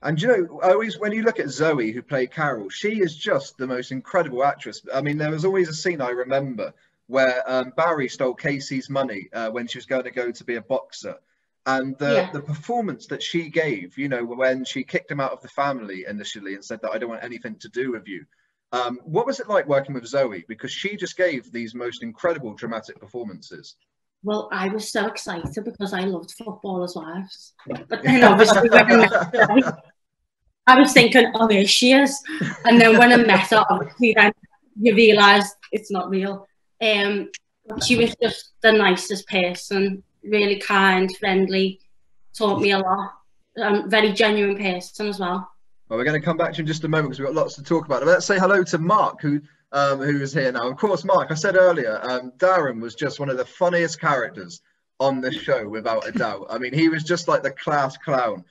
And, you know, always when you look at Zoe, who played Carol, she is just the most incredible actress. I mean, there was always a scene I remember where Barry stole Casey's money when she was going to go to be a boxer. And the performance that she gave, you know, when she kicked him out of the family initially and said that I don't want anything to do with you. What was it like working with Zoe? Because she just gave these most incredible dramatic performances. Well, I was so excited because I loved Footballers' Wives. But then obviously I was thinking, oh, here she is. And then when I met her, obviously then you realise it's not real. She was just the nicest person, really kind, friendly, taught me a lot. Very genuine person as well. Well, we're going to come back to you in just a moment because we've got lots to talk about. Let's say hello to Mark, who is here now. Of course, Mark, I said earlier, Darren was just one of the funniest characters on this show, without a doubt. I mean, he was just like the class clown.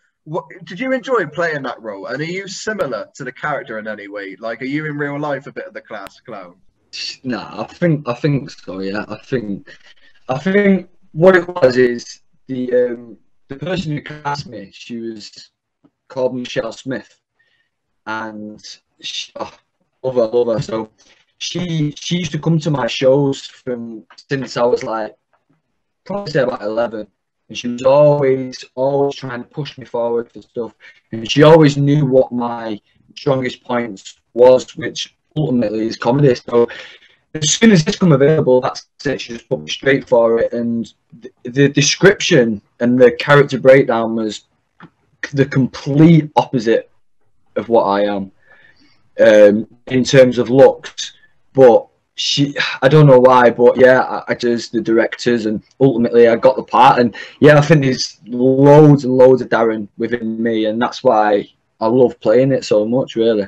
Did you enjoy playing that role? And are you similar to the character in any way? Like, are you in real life a bit of the class clown? Nah, I think so. Yeah, I think what it was is the person who cast me, she was called Michelle Smith, and love her. So she used to come to my shows since I was like probably say about 11, and she was always trying to push me forward for stuff, and she always knew what my strongest points was, which ultimately is comedy. So as soon as this come available, that's it. She just put me straight for it, and the description and the character breakdown was the complete opposite of what I am in terms of looks. But I don't know why, but yeah, I just the directors, and ultimately I got the part. And yeah, I think there's loads and loads of Darren within me, and that's why I love playing it so much, really.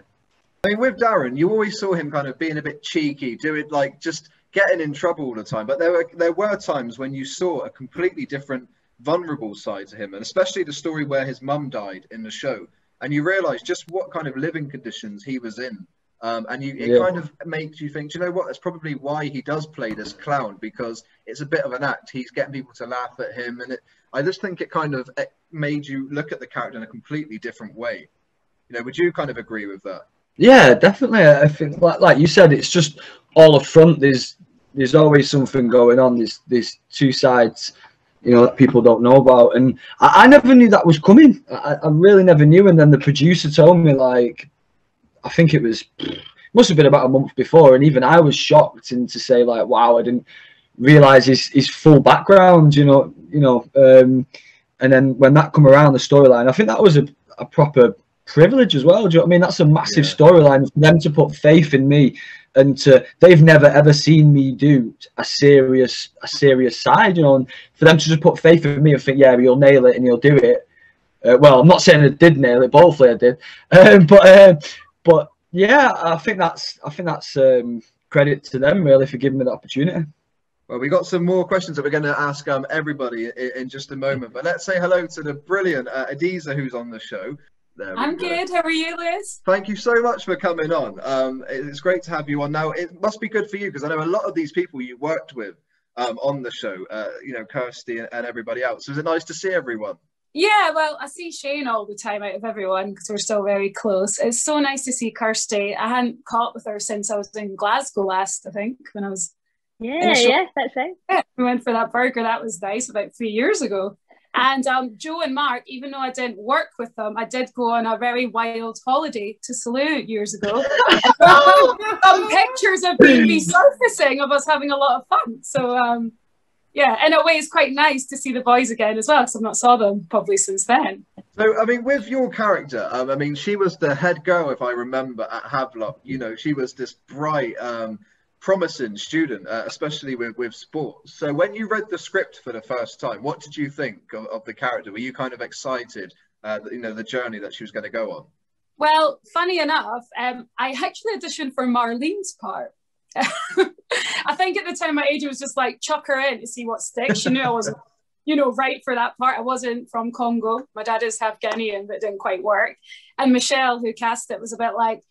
I mean, with Darren, you always saw him kind of being a bit cheeky, doing like just getting in trouble all the time. But there were times when you saw a completely different, vulnerable side to him, and especially the story where his mum died in the show, and you realise just what kind of living conditions he was in. And it kind of makes you think, do you know what? That's probably why he does play this clown, because it's a bit of an act. He's getting people to laugh at him, and I just think it kind of made you look at the character in a completely different way. You know, would you kind of agree with that? Yeah, definitely. I think, like you said, it's just all up front. There's always something going on. There's two sides, you know, that people don't know about, and I never knew that was coming. I really never knew. And then the producer told me, like, I think it must have been about a month before, and even I was shocked, and to say like, wow, I didn't realize his full background, you know. And then when that come around, the storyline, I think that was a proper privilege as well. Do you know what I mean? That's a massive storyline for them to put faith in me, and they've never ever seen me do a serious side, you know, and for them to just put faith in me and think, yeah, he'll nail it and he'll do it. Well, I'm not saying I did nail it, but hopefully I did. But yeah, I think that's credit to them, really, for giving me the opportunity. Well, we got some more questions that we're going to ask everybody in just a moment, but let's say hello to the brilliant Adiza, who's on the show. I'm good. How are you, Liz? Thank you so much for coming on. It's great to have you on. Now, it must be good for you, because I know a lot of these people you worked with on the show, you know, Kirstie and everybody else. So is it nice to see everyone? Yeah, well, I see Shane all the time out of everyone because we're still very close. It's so nice to see Kirstie. I hadn't caught with her since I was in Glasgow last, I think, when I was... Yeah, that's right. Yeah, we went for that burger. That was nice, about 3 years ago. And Joe and Mark, even though I didn't work with them, I did go on a very wild holiday to Salou years ago. Some pictures have been resurfacing of us having a lot of fun. So, yeah, in a way, it's quite nice to see the boys again as well, because I've not saw them probably since then. So, I mean, with your character, I mean, she was the head girl, if I remember, at Havelock. You know, she was this bright, promising student, especially with sports. So when you read the script for the first time, what did you think of the character? Were you kind of excited, you know, the journey that she was going to go on? Well, funny enough, I actually auditioned for Marlene's part. I think at the time my agent was just like, chuck her in to see what sticks. She knew I wasn't, you know, right for that part. I wasn't from Congo. My dad is half Ghanaian, but it didn't quite work. And Michelle, who cast it, was a bit like,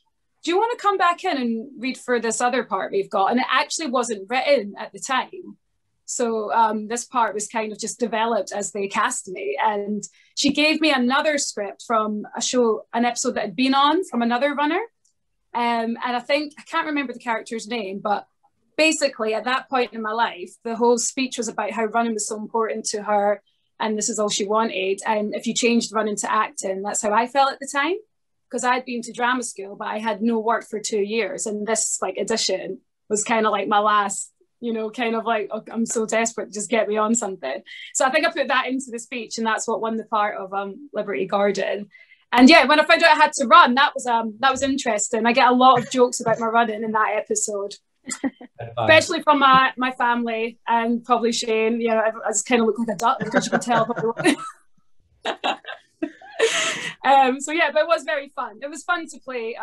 do you want to come back in and read for this other part we've got? And it actually wasn't written at the time. So this part was kind of just developed as they cast me. And she gave me another script from a show, an episode that had been on from another runner. And I think, I can't remember the character's name, but basically at that point in my life, the whole speech was about how running was so important to her and this is all she wanted. And if you changed running to acting, that's how I felt at the time. Because I'd been to drama school, but I had no work for 2 years. And this like audition was kind of like my last, you know, kind of like, oh, I'm so desperate, just get me on something. So I think I put that into the speech, and that's what won the part of Liberty Garden. And yeah, when I found out I had to run, that was interesting. I get a lot of jokes about my running in that episode. Especially from my family and probably Shane. You know, I just kind of look like a duck because you can tell. So yeah, but it was very fun. It was fun to play,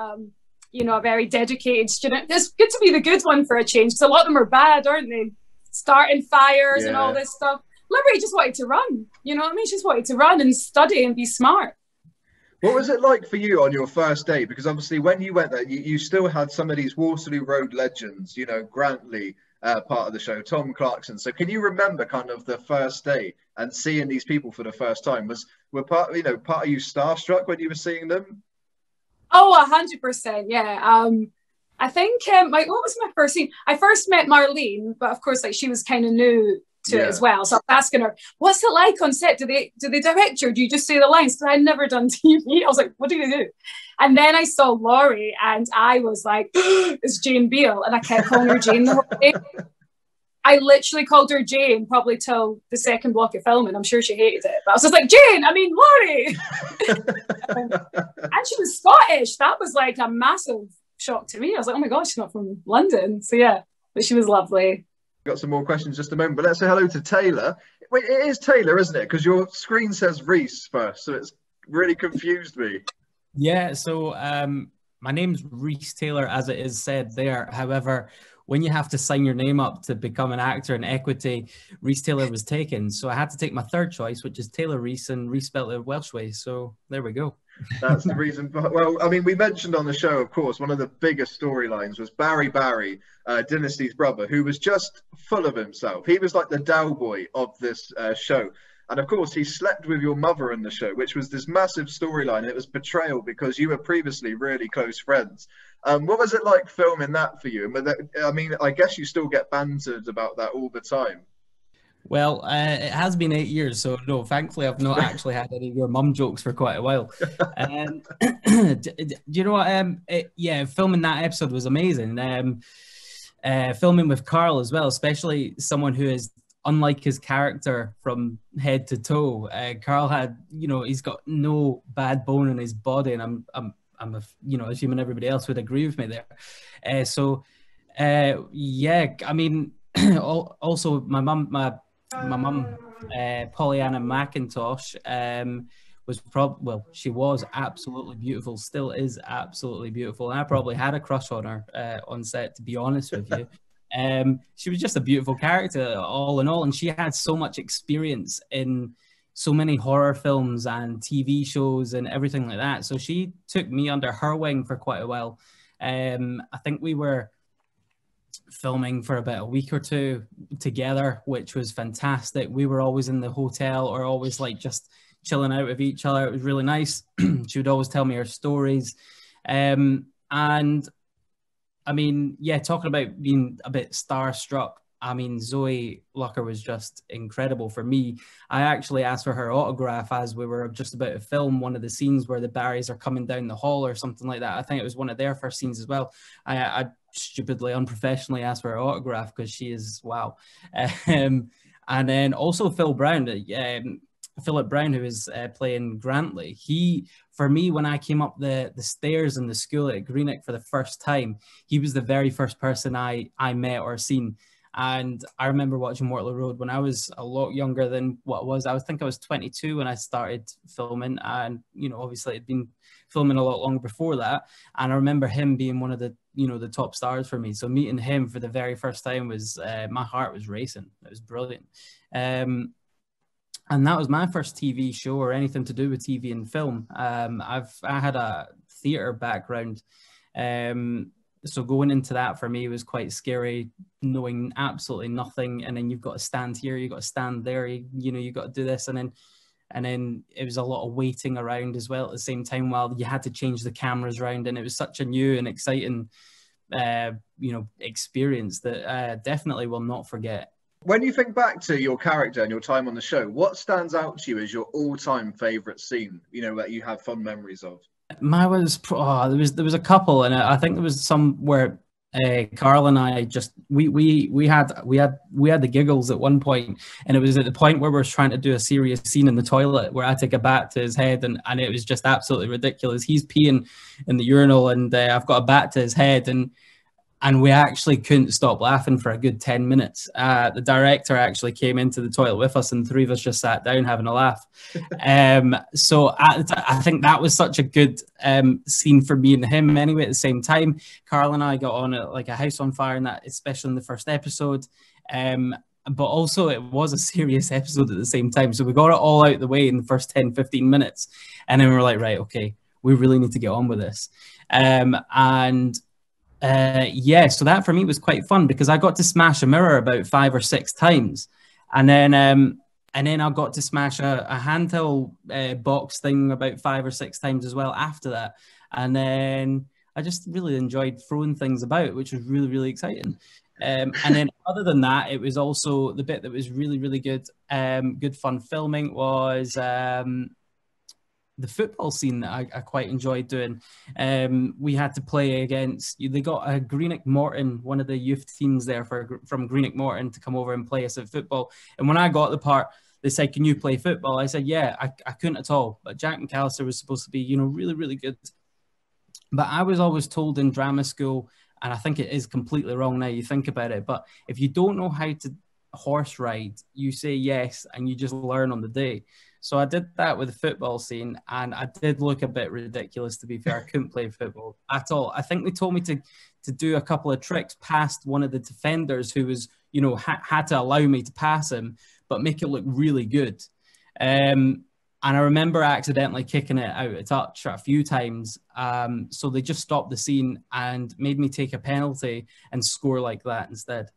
you know, a very dedicated student. It's good to be the good one for a change, because a lot of them are bad, aren't they? Starting fires and all this stuff. Liberty just wanted to run, you know what I mean? She just wanted to run and study and be smart. What was it like for you on your first day? Because obviously when you went there, you still had some of these Waterloo Road legends, you know, Grantley, part of the show, Tom Clarkson. So can you remember kind of the first day and seeing these people for the first time? Were part of you starstruck when you were seeing them? Oh, 100%, yeah. I think what was my first scene? I first met Marlene, but of course, like, she was kind of new to it as well. So I was asking her, "What's it like on set? Do they direct you, or do you just say the lines?" Because I'd never done TV. I was like, "What do you do?" And then I saw Laurie, and I was like, "It's Jane Beale," and I kept calling her Jane the whole day. I literally called her Jane probably till the second block of filming. I'm sure she hated it, but I was just like, "Jane, I mean Laurie." And she was Scottish. That was like a massive shock to me. I was like, "Oh my God, she's not from London." So yeah, but she was lovely. Got some more questions just a moment, but let's say hello to Taylor. Wait, it is Taylor, isn't it? Because your screen says Rhys first, so it's really confused me. Yeah, so my name's Rhys Taylor, as it is said there. However, when you have to sign your name up to become an actor in Equity, Rhys Taylor was taken. So I had to take my third choice, which is Taylor Rhys, and Rhys spelled it Welsh way. So there we go. That's the reason. Well, I mean, we mentioned on the show, of course, one of the biggest storylines was Barry, Dynasty's brother, who was just full of himself. He was like the Dow boy of this show. And of course, he slept with your mother in the show, which was this massive storyline. It was betrayal because you were previously really close friends. What was it like filming that for you? I mean, I guess you still get bantered about that all the time. Well, it has been 8 years, so no, thankfully I've not actually had any of your mum jokes for quite a while. Do you know what? Yeah, filming that episode was amazing. Filming with Carl as well, especially someone who is unlike his character from head to toe. Carl had, you know, he's got no bad bone in his body, and I'm assuming everybody else would agree with me there. Yeah, I mean, also my mum, Pollyanna Macintosh, she was absolutely beautiful, still is absolutely beautiful, and I probably had a crush on her on set, to be honest with you. She was just a beautiful character all in all, and she had so much experience in so many horror films and TV shows and everything like that. So she took me under her wing for quite a while. I think we were filming for about a week or two together, which was fantastic. We were always in the hotel or always like just chilling out with each other. It was really nice. She would always tell me her stories. And I mean, yeah, talking about being a bit starstruck, I mean, Zoe Locker was just incredible for me. I actually asked for her autograph as we were just about to film one of the scenes where the Barrys are coming down the hall or something like that. I think it was one of their first scenes as well. I stupidly, unprofessionally asked for her autograph because she is, wow. And then also Philip Brown, who is playing Grantley. He, for me, when I came up the stairs in the school at Greenock for the first time, he was the very first person I met or seen. And I remember watching Waterloo Road when I was a lot younger than what I was. I think I was 22 when I started filming, and you know, obviously I'd been filming a lot longer before that. And I remember him being one of the, you know, the top stars for me. So meeting him for the very first time was, my heart was racing. It was brilliant. And that was my first TV show or anything to do with TV and film. I had a theatre background. So going into that for me was quite scary, knowing absolutely nothing. And then you've got to stand here, you've got to stand there, you know, you've got to do this. And then it was a lot of waiting around as well at the same time while you had to change the cameras around. And it was such a new and exciting, you know, experience that I definitely will not forget. When you think back to your character and your time on the show, what stands out to you as your all-time favourite scene, you know, that you have fond memories of? There was a couple, and I think there was some where Carl and I just we had the giggles at one point, and it was at the point where we were trying to do a serious scene in the toilet where I take a bat to his head, and it was just absolutely ridiculous. He's peeing in the urinal, and I've got a bat to his head, and and we actually couldn't stop laughing for a good 10 minutes. The director actually came into the toilet with us, and the three of us just sat down having a laugh. So I think that was such a good scene for me and him anyway. At the same time, Carl and I got on like a house on fire, and that, especially in the first episode. But also it was a serious episode at the same time. So we got it all out the way in the first 10, 15 minutes. And then we were like, right, okay, we really need to get on with this. Yeah, so that for me was quite fun because I got to smash a mirror about 5 or 6 times. And then I got to smash a handheld box thing about 5 or 6 times as well after that. And then I just really enjoyed throwing things about, which was really, really exciting. And then other than that, it was also the bit that was really, really good, good fun filming was the football scene that I quite enjoyed doing. We had to play against, they got a Greenock Morton, one of the youth teams there from Greenock Morton to come over and play us at football. And when I got the part, they said, can you play football? I said, yeah, I couldn't at all. But Jack McAllister was supposed to be, you know, really, really good. But I was always told in drama school, and I think it is completely wrong now you think about it, but if you don't know how to horse ride, you say yes and you just learn on the day. So I did that with the football scene, and I did look a bit ridiculous, to be fair. I couldn't play football at all. I think they told me to do a couple of tricks past one of the defenders who was, you know, had to allow me to pass him, but make it look really good. And I remember accidentally kicking it out of touch a few times. So they just stopped the scene and made me take a penalty and score like that instead.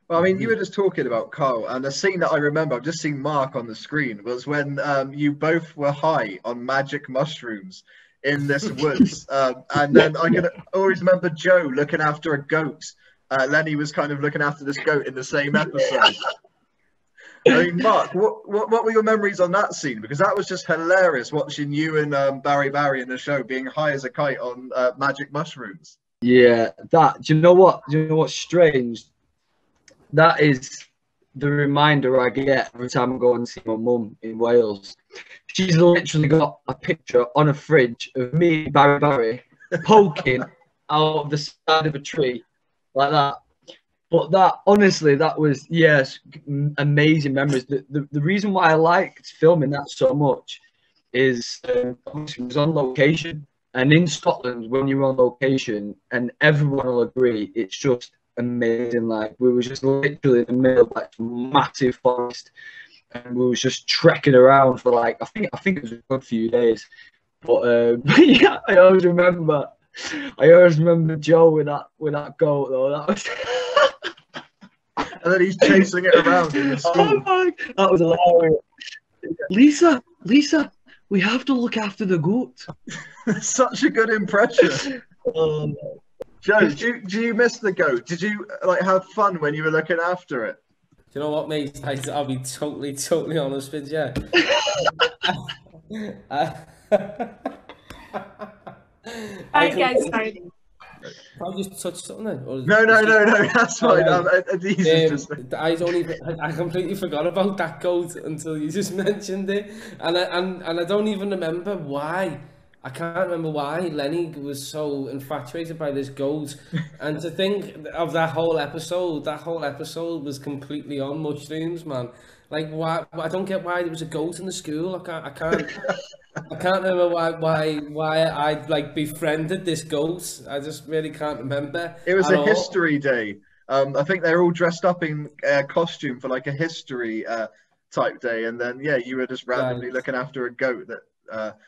Well, I mean, you were just talking about Carl, and a scene that I remember, I've just seen Mark on the screen, was when you both were high on magic mushrooms in this woods. And then I can always remember Joe looking after a goat. Lenny was kind of looking after this goat in the same episode. I mean, Mark, what were your memories on that scene? Because that was just hilarious, watching you and Barry in the show being high as a kite on magic mushrooms. Yeah, that. Do you know what? Do you know what's strange? That is the reminder I get every time I go and see my mum in Wales. She's literally got a picture on a fridge of me, Barry, poking out of the side of a tree like that. But that, honestly, that was, yes, amazing memories. The reason why I liked filming that so much is obviously it was on location. And in Scotland, when you're on location, and everyone will agree, it's just amazing. Like, we were just literally in the middle of like massive forest, and we was just trekking around for like, I think it was a good few days. But yeah, I always remember Joe with that goat though. That was and then he's chasing it around in the school. Oh my, that was hilarious. Lisa, we have to look after the goat. Such a good impression. Joe, do you miss the goat? Did you like have fun when you were looking after it? Do you know what, mate? I'll be totally honest with you. Alright, guys, sorry. I just touched something then? Or No, that's fine. I completely forgot about that goat until you just mentioned it, and I don't even remember why. I can't remember why Lenny was so infatuated by this goat, and to think of that whole episode was completely on mushrooms, man. Like, why? I don't get why there was a goat in the school. I can't remember why I like befriended this goat. I just really can't remember. It was a history day. I think they're all dressed up in costume for like a history type day, and then yeah, you were just randomly looking after a goat that.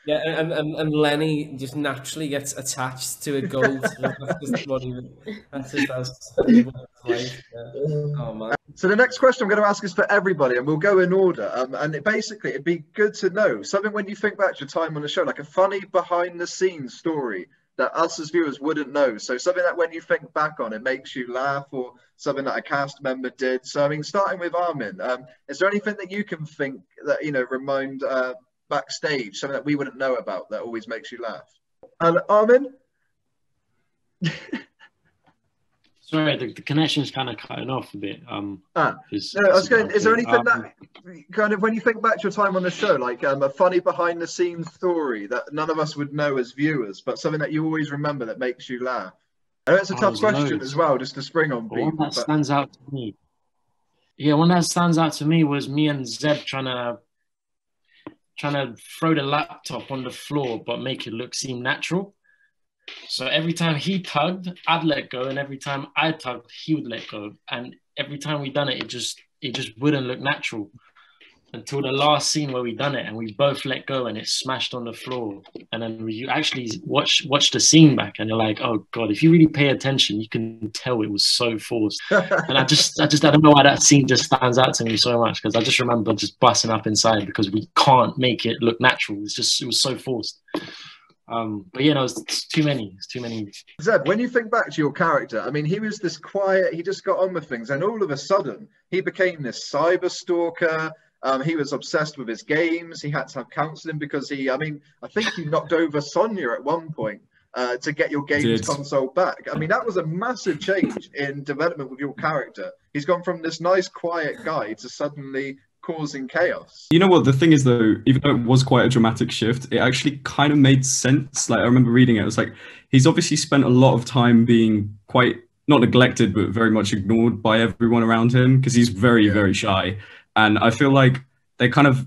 Yeah, and Lenny just naturally gets attached to a goat. That's just like, oh man. So the next question I'm going to ask is for everybody, and we'll go in order. And it'd be good to know something when you think back to your time on the show, like a funny behind-the-scenes story that us as viewers wouldn't know. So something that when you think back on, it makes you laugh, or something that a cast member did. So I mean, starting with Armin, is there anything that you can think that remind backstage, something that we wouldn't know about that always makes you laugh? And Armin? Sorry, the connection's kind of cutting off a bit. No, I was going, is there anything that kind of, when you think back to your time on the show, like a funny behind the scenes story that none of us would know as viewers, but something that you always remember that makes you laugh? I know it's a Oh, tough there's question loads. as well, just to spring on But one people. that stands out to me. Yeah, one that stands out to me was me and Zebb trying to throw the laptop on the floor but make it seem natural. So every time he tugged, I'd let go, and every time I tugged, he would let go. And every time we done it, it just wouldn't look natural until the last scene where we done it, and we both let go, and it smashed on the floor. And then you actually watch the scene back, and you're like, oh god, if you really pay attention, you can tell it was so forced. And I don't know why that scene just stands out to me so much, because I just remember just busting up inside because we can't make it look natural. It was so forced. But yeah, no, it's too many. Zebb, when you think back to your character, I mean, he was this quiet, he just got on with things, and all of a sudden, he became this cyber stalker. He was obsessed with his games. He had to have counselling because I think you knocked over Sonia at one point to get your games console back. I mean, that was a massive change in development with your character. He's gone from this nice, quiet guy to suddenly causing chaos. You know what the thing is though, even though it was quite a dramatic shift, it actually kind of made sense. Like I remember reading it, it was like he's obviously spent a lot of time being quite not neglected but very much ignored by everyone around him because he's very shy, and I feel like they kind of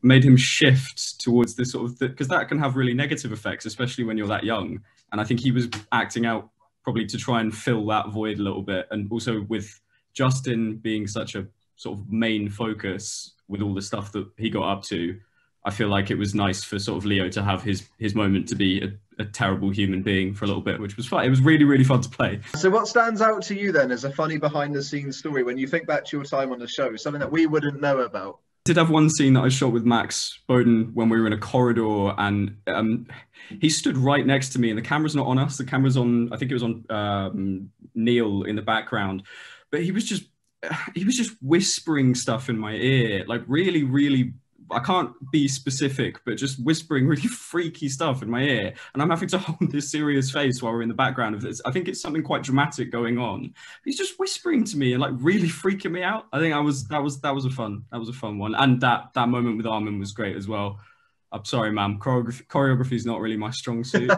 made him shift towards this sort of because that can have really negative effects, especially when you're that young. And I think he was acting out probably to try and fill that void a little bit, and also with Justin being such a sort of main focus with all the stuff that he got up to, I feel like it was nice for sort of Leo to have his moment to be a terrible human being for a little bit, which was fun. It was really fun to play. So what stands out to you then as a funny behind the scenes story when you think back to your time on the show, something that we wouldn't know about? I did have one scene that I shot with Max Bowden when we were in a corridor, and he stood right next to me, and the camera's not on us, the camera's on, I think it was on Neil in the background, but he was just whispering stuff in my ear, like really, I can't be specific, but just whispering really freaky stuff in my ear. And I'm having to hold this serious face while we're in the background of this. I think it's something quite dramatic going on. He's just whispering to me and like really freaking me out. I think that was a fun one. And that moment with Armin was great as well. I'm sorry, ma'am. Choreography is not really my strong suit.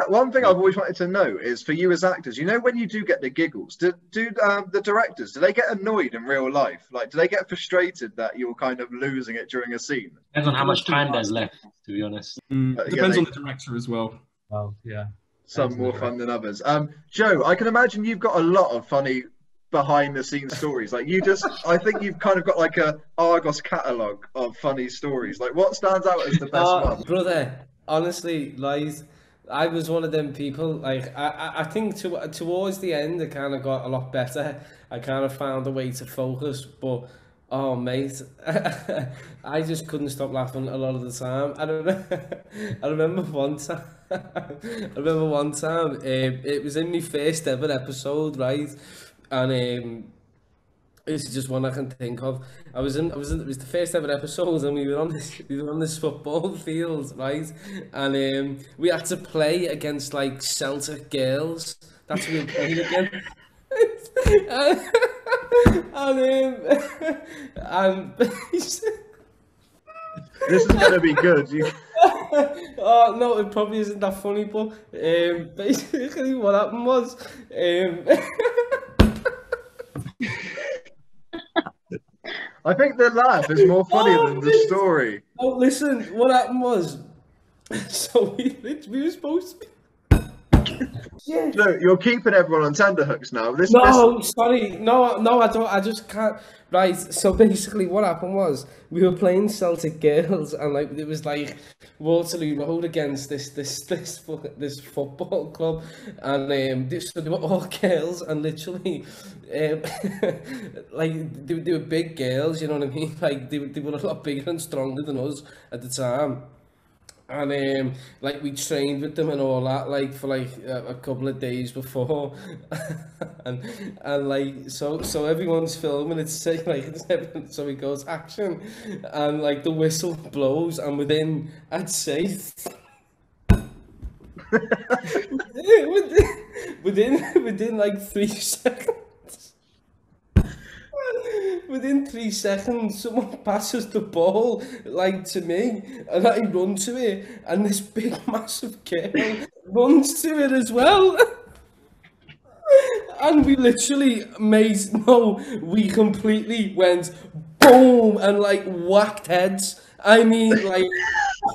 One thing I've always wanted to know is for you as actors, you know, when you do get the giggles, do the directors, do they get annoyed in real life? Like, do they get frustrated that you're kind of losing it during a scene? Depends on how much time there's left, to be honest. Depends on the director as well. Well, yeah. Some more fun than others. Joe, I can imagine you've got a lot of funny behind the scenes stories. Like I think you've kind of got like a Argos catalogue of funny stories. Like what stands out as the best one? Brother, honestly, lies. I was one of them people. Like I think towards the end, it kind of got a lot better. I kind of found a way to focus, but oh mate, I just couldn't stop laughing a lot of the time. I remember one time. It was in my first ever episode, right? And this is just one I can think of. It was the first ever episode, and we were on this football field, right? And we had to play against like Celtic girls. That's what we were playing against. and this is gonna be good. Oh no, it probably isn't that funny, but basically what happened was I think the laugh is more funny than the story. Oh, listen, what happened was, so we were supposed to be... Yeah. No, you're keeping everyone on tenterhooks now. Sorry. No, I don't. I just can't. Right, so basically what happened was, we were playing Celtic girls, and like it was like Waterloo Road against this football club, and so they were all girls, and literally like they were big girls, you know what I mean? Like they were a lot bigger and stronger than us at the time. And like we trained with them and all that, like for like a couple of days before, and like so everyone's filming. It's like so it goes action, and like the whistle blows, and within I'd say within like 3 seconds. within 3 seconds, someone passes the ball like to me, and I run to it, and this big massive girl runs to it as well. And we literally we completely went boom and like whacked heads. I mean, like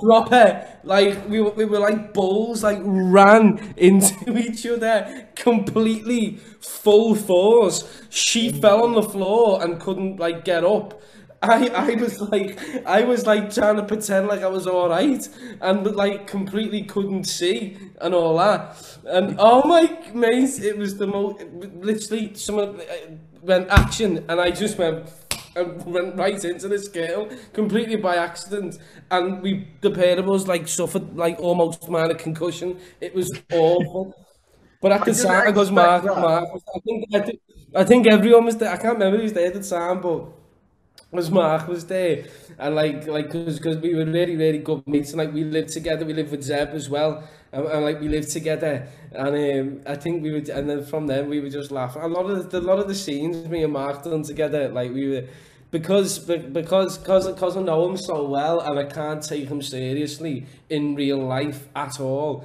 proper, like we were like bulls, like ran into each other completely full force. She fell on the floor and couldn't like get up. I was like trying to pretend like I was all right, and like completely couldn't see and all that. And oh my mate, it was the most, literally someone went action, and I just went right into this girl completely by accident, and the pair of us like suffered like almost minor concussion. It was awful. But at the time, because Mark, I think everyone was there. I can't remember who was there at the time, but was Mark was there, and like because we were really really good mates, and like we lived together. We lived with Zebb as well, and like we lived together, and I think we would, and then from then we would just laugh. A lot of the scenes me and Mark done together, like we were, because I know him so well, and I can't take him seriously in real life at all.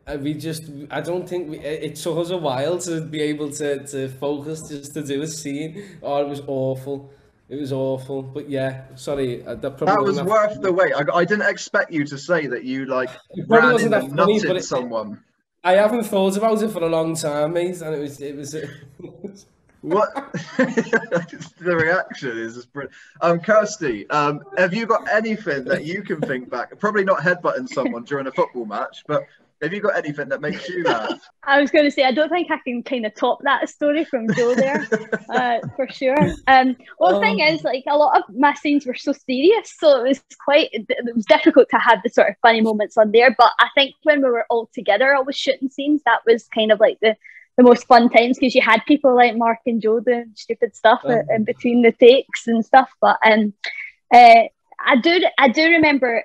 I don't think it took us a while to be able to focus just to do a scene. Oh, it was awful. It was awful, but yeah, sorry. That was worth the wait. I didn't expect you to say that you like ran in and nutted someone. I haven't thought about it for a long time, mate, and it was. What the reaction is brilliant. Kirstie, have you got anything that you can think back? Probably not headbutting someone during a football match, but have you got anything that makes you laugh? I was going to say, I don't think I can kind of top that story from Joe there, for sure. The thing is, like, a lot of my scenes were so serious, so it was difficult to have the sort of funny moments on there. But I think when we were all together, always shooting scenes, that was kind of like the most fun times, because you had people like Mark and Joe doing stupid stuff in between the takes and stuff. But I do remember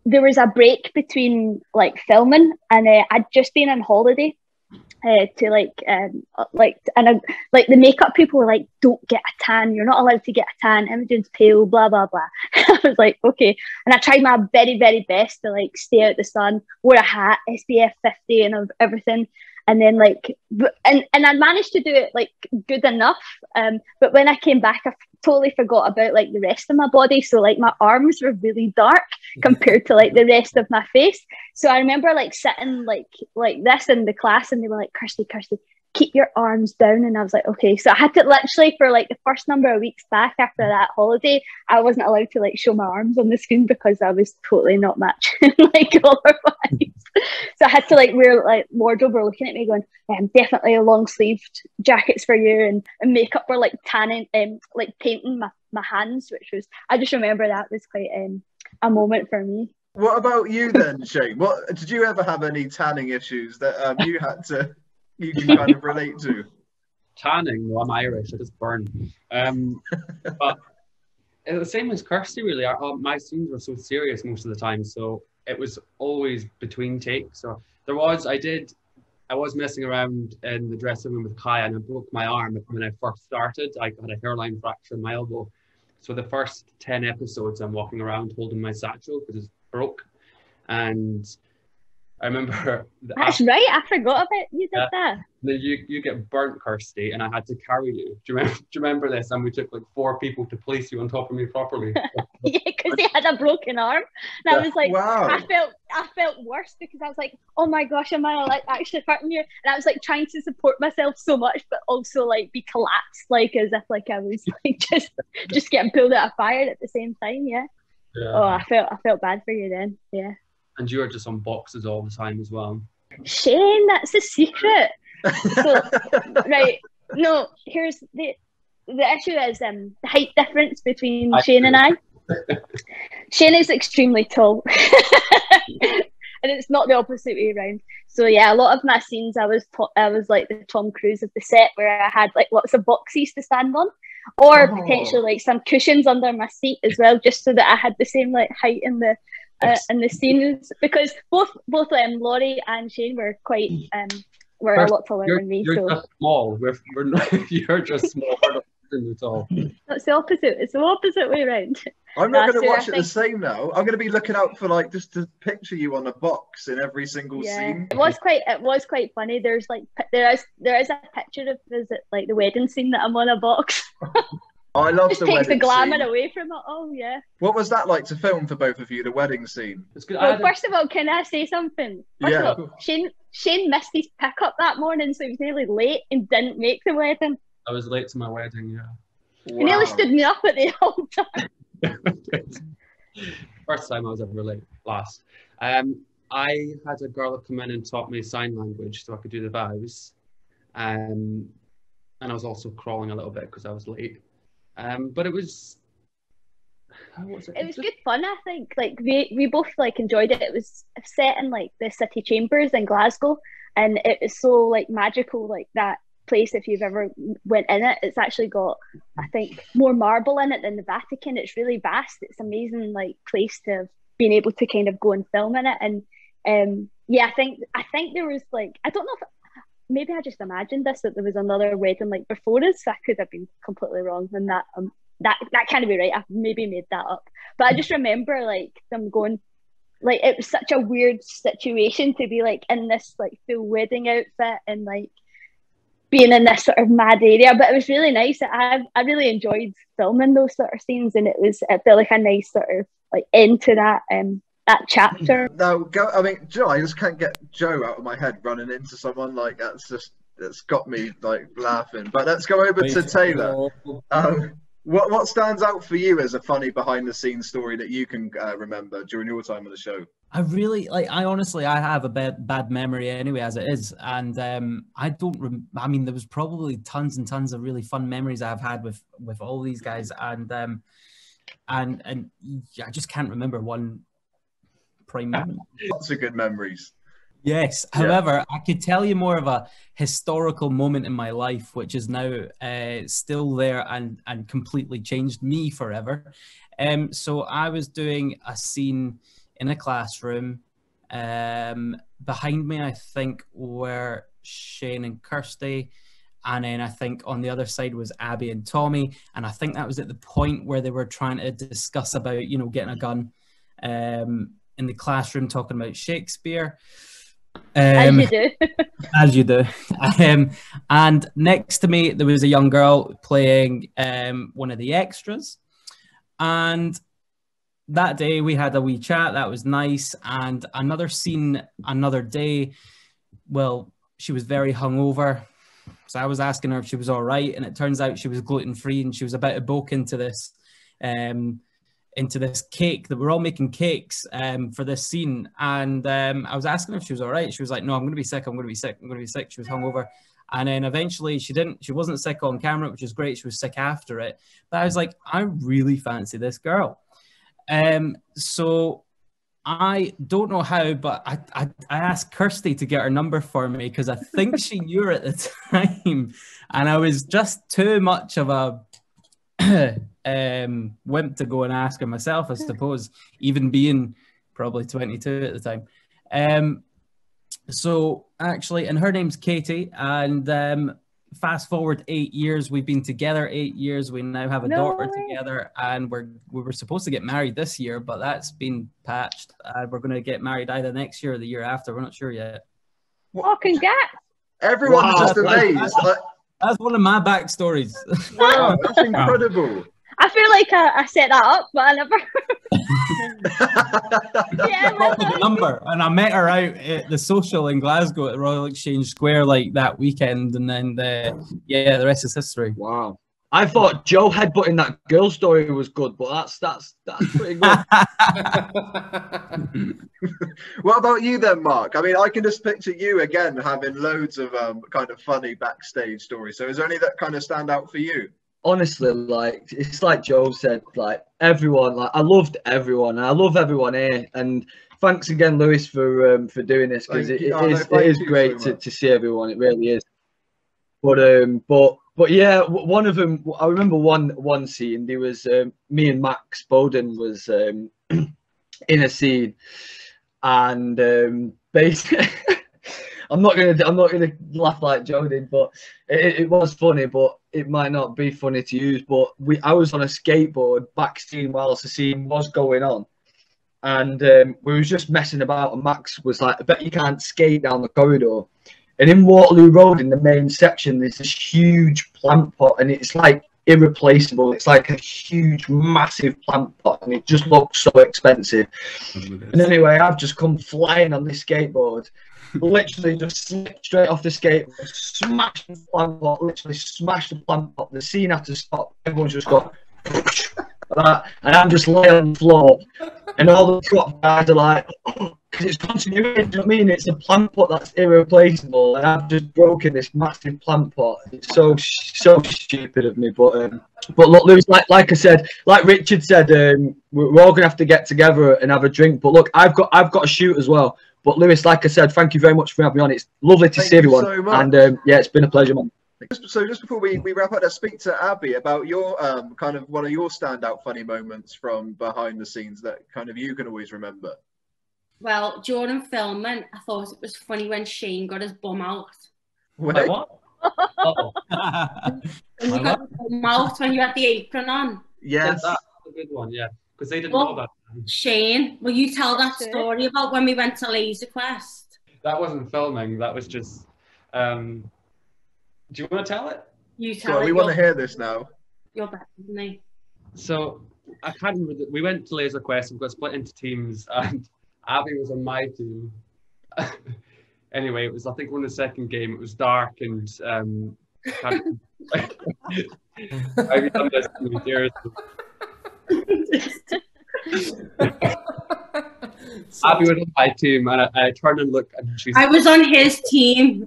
there was a break between like filming, and I'd just been on holiday to the makeup people were like, don't get a tan, you're not allowed to get a tan, Imogen's pale, blah blah blah. I was like, okay, and I tried my very very best to like stay out the sun, wore a hat, SPF 50 and everything. And then and I managed to do it like good enough. But when I came back, I totally forgot about like the rest of my body. So like my arms were really dark compared to like the rest of my face. So I remember like sitting like this in the class, and they were like, Kirstie, keep your arms down. And I was like, okay. So I had to literally, for like the first number of weeks back after that holiday, I wasn't allowed to like show my arms on the screen because I was totally not matching like color-wise. So I had to like wear, like, wardrobe were looking at me going, definitely a long sleeved jackets for you, and makeup were like tanning, like painting my hands, which was, I just remember that was quite a moment for me. What about you then, Shane? What did you ever have any tanning issues that you can kind of relate to? Tanning? No, I'm Irish. I just burn. But the same as Kirstie, really. My scenes were so serious most of the time, so it was always between takes. So I was messing around in the dressing room with Kaya, and I broke my arm when I first started. I had a hairline fracture in my elbow. So the first 10 episodes, I'm walking around holding my satchel because it's broke. And I remember... That's right, I forgot about you did that. Then you get burnt, Kirstie, and I had to carry you. Do you remember this? And we took like 4 people to place you on top of me properly. Yeah, because he had a broken arm. And I was like, wow. I felt worse because I was like, oh my gosh, am I like actually hurting you? And I was like trying to support myself so much, but also like be collapsed, like as if like I was like just getting pulled out of fire at the same time. Yeah. Oh, I felt bad for you then. Yeah. And you were just on boxes all the time as well. Shane, that's a secret. So, right. No, here's the issue is the height difference between Shane and I. Shane is extremely tall. And it's not the opposite way around. So yeah, a lot of my scenes I was like the Tom Cruise of the set, where I had like lots of boxes to stand on, or potentially like some cushions under my seat as well, just so that I had the same like height in the scenes, because both Laurie and Shane were quite were a lot taller than me. You're just small. We're not, you're just small. at all. That's the opposite. It's the opposite way around. I'm not going to watch I it the same now. I'm going to be looking out for like just to picture you on a box in every single scene. It was quite funny. There's like there is a picture of us at like the wedding scene that I'm on a box. Oh, I love Just the takes the wedding glamour scene. away from it. Oh yeah. What was that like to film for both of you? The wedding scene. It's good. Well, first of all, can I say something? First Yeah. of all, Shane missed his pickup that morning, so he was nearly late and didn't make the wedding. I was late to my wedding, yeah. He nearly stood me up at the altar. First time I was ever late, last. I had a girl that come in and taught me sign language so I could do the vows. And I was also crawling a little bit because I was late. But it was... How was it? It was good fun, I think. Like we both like enjoyed it. It was set in like the city chambers in Glasgow, and it was so like magical, like that place. If you've ever went in it, it's actually got, I think, more marble in it than the Vatican. It's really vast. It's amazing, like place to have been able to kind of go and film in it. And yeah, I think there was like, I don't know if maybe I just imagined this, that there was another wedding like before us. So I could have been completely wrong on that. That can't be right. I maybe made that up, but I just remember like them going, like it was such a weird situation to be like in this like full wedding outfit and like being in this sort of mad area. But it was really nice. I really enjoyed filming those sort of scenes, and it felt like a nice sort of like end to that chapter. No, I mean, Joe, I just can't get Joe out of my head running into someone like that's got me like laughing. But let's go over to Taylor. What stands out for you as a funny behind-the-scenes story that you can remember during your time on the show? I really like. I honestly, I have a bad memory anyway, as it is, and I don't. I mean, there was probably tons and tons of really fun memories I've had with all these guys, and I just can't remember one prime moment. Lots of good memories. Yes. Yeah. However, I could tell you more of a historical moment in my life, which is now still there and completely changed me forever. So I was doing a scene in a classroom. Behind me, I think, were Shane and Kirstie. And then I think on the other side was Abby and Tommy. And I think that was at the point where they were trying to discuss about, getting a gun in the classroom, talking about Shakespeare. As you do. As you do. And next to me, there was a young girl playing one of the extras. And that day we had a wee chat. That was nice. And another scene, another day, well, she was very hungover. So I was asking her if she was all right. And it turns out she was gluten-free and she was about to book into this cake, that we're all making cakes for this scene. And I was asking her if she was all right. She was like, no, I'm going to be sick. I'm going to be sick. I'm going to be sick. She was hungover. And then eventually she wasn't sick on camera, which is great. She was sick after it. But I was like, I really fancy this girl. So I don't know how, but I asked Kirstie to get her number for me because I think she knew her at the time. And I was just too much of a wimp to go and ask her myself, I suppose, even being probably 22 at the time. So actually, and her name's Katie, and fast forward 8 years, we've been together 8 years. We now have a daughter together, and we were supposed to get married this year, but that's been patched. We're going to get married either next year or the year after. We're not sure yet. Oh, congrats! Everyone's just amazed. That's one of my backstories. Wow, that's incredible. I feel like I set that up, but I never. The number, and I met her out at the social in Glasgow at Royal Exchange Square like that weekend, and then the rest is history. Wow. I thought Joe headbutting that girl story was good, but that's pretty good. What about you then, Mark? I mean, I can just picture you again having loads of kind of funny backstage stories. So is there any that kind of stand out for you? Honestly, like it's like Joe said, like everyone, like I loved everyone, and I love everyone here. And thanks again, Lewis, for doing this, because it is great to see everyone. It really is. But yeah, one of them, I remember one scene. There was me and Max Bowden was in a scene, and basically, I'm not gonna laugh like Joe did, but it was funny, but it might not be funny to use. But I was on a skateboard backstage whilst the scene was going on, and we was just messing about, and Max was like, I bet you can't skate down the corridor. And in Waterloo Road, in the main section, there's this huge plant pot, and it's like irreplaceable. It's like a huge, massive plant pot, and it just looks so expensive. And anyway, I've just come flying on this skateboard, literally just slipped straight off the skateboard, smashed the plant pot, literally smashed the plant pot. The scene had to stop. Everyone's just got like that, and I'm just laying on the floor, and all the prop guys are like, because it's continuity, do you know what I mean? It's a plant pot that's irreplaceable, and I've just broken this massive plant pot. It's so stupid of me, but look, Lewis, like I said, like Richard said, we're all gonna have to get together and have a drink. But look, I've got to shoot as well. But Lewis, like I said, thank you very much for having me on. It's lovely to see everyone, so and yeah, it's been a pleasure, man. So just before we wrap up, let's speak to Abby about your kind of one of your standout funny moments from behind the scenes that kind of you can always remember. Well, during filming, I thought it was funny when Shane got his bum out. Wait, what? When you got your bum out when you had the apron on. Yes. That's a good one, yeah. Because they didn't know that. Shane, will you tell that story about when we went to Laser Quest? That wasn't filming, that was just... do you want to tell it? You tell it. We want to hear this now. You're better than me. So, I can't remember, we went to Laser Quest, we got split into teams, and Abby was on my team. Anyway, it was, I think, on the second game, it was dark, and I've done this to me, seriously. Abby was on my team, and I turned and looked, and she's... I was on his team.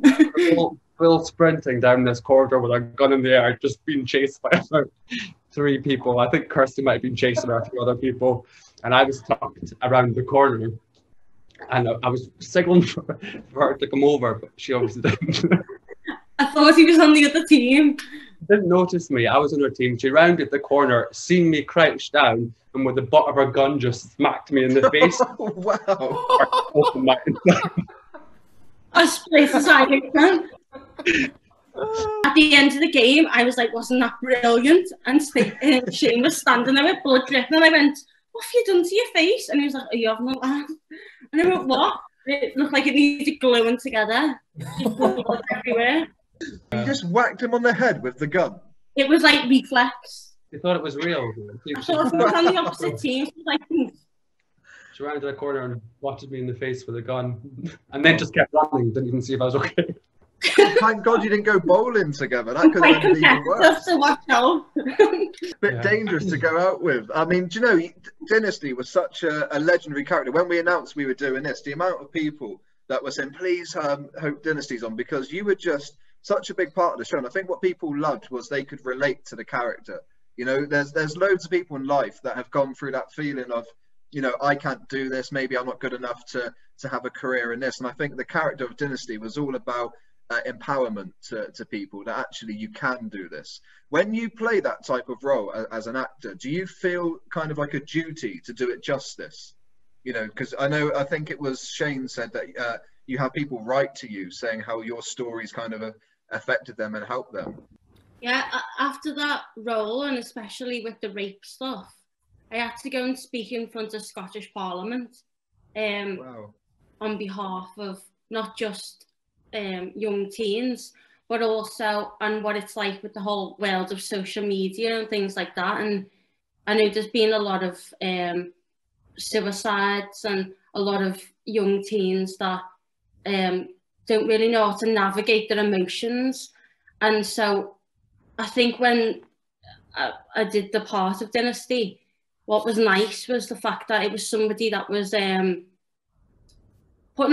Full sprinting down this corridor with a gun in the air, just being chased by about 3 people. I think Kirstie might have been chasing her, a few other people, and I was tucked around the corner, and I was signaling for her to come over, but she obviously didn't. I thought he was on the other team. She didn't notice me. I was on her team. She rounded the corner, seen me crouched down, and with the butt of her gun just smacked me in the face. Wow. I split the side again. At the end of the game, I was like, wasn't that brilliant? And Shane was standing there with blood dripping, and I went, what have you done to your face? And he was like, are you having a laugh? And I went, what? It looked like it needed gluing together. Blood everywhere. You just whacked him on the head with the gun? It was like reflex. They thought it was real. I thought if we were on the opposite team, she was like, She rounded the corner and watched me in the face with a gun, and then just kept running, didn't even see if I was okay. Thank God you didn't go bowling together. That could have been even worse. To watch out. Bit dangerous to go out with. I mean, do you know, Dynasty was such a legendary character. When we announced we were doing this, the amount of people that were saying, please hope Dynasty's on, because you were just such a big part of the show. And I think what people loved was they could relate to the character. You know, there's loads of people in life that have gone through that feeling of, you know, I can't do this. Maybe I'm not good enough to have a career in this. And I think the character of Dynasty was all about empowerment to people, that actually you can do this. When you play that type of role as an actor, do you feel kind of like a duty to do it justice? You know, because I think it was Shane said that you have people write to you saying how your stories kind of affected them and helped them. Yeah, after that role, and especially with the rape stuff, I had to go and speak in front of Scottish Parliament on behalf of not just young teens, but also on what it's like with the whole world of social media and things like that. And I know there's been a lot of suicides and a lot of young teens that don't really know how to navigate their emotions. And so I think when I did the part of Dynasty, what was nice was the fact that it was somebody that was putting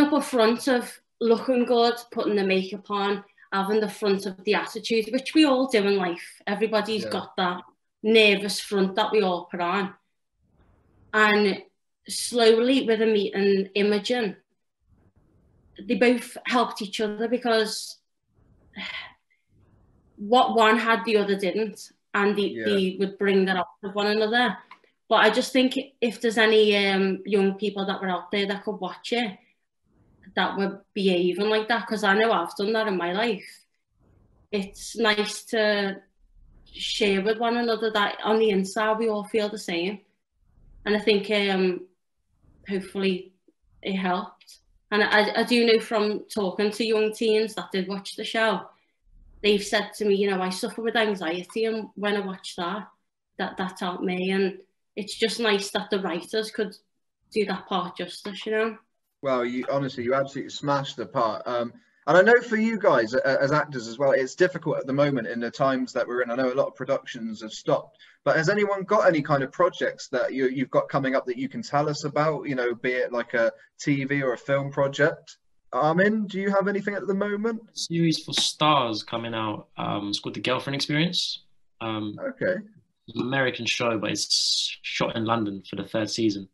up a front of looking good, putting the makeup on, having the front of the attitude, which we all do in life. Everybody's got that nervous front that we all put on. And slowly with Amit and Imogen, they both helped each other, because what one had, the other didn't. And they would bring that up with one another. But I just think if there's any young people that were out there that could watch it, that were behaving like that, because I know I've done that in my life. It's nice to share with one another that on the inside we all feel the same, and I think hopefully it helped. And I do know from talking to young teens that did watch the show, they've said to me, you know, I suffer with anxiety, and when I watch that helped me. And it's just nice that the writers could do that part justice, you know. Well, you absolutely smashed the part. And I know for you guys as actors as well, it's difficult at the moment in the times that we're in. I know a lot of productions have stopped, but has anyone got any kind of projects that you've got coming up that you can tell us about, you know, be it like a TV or a film project? Armin, do you have anything at the moment? Series for Stars coming out. It's called The Girlfriend Experience. Okay. It's an American show, but it's shot in London for the 3rd season.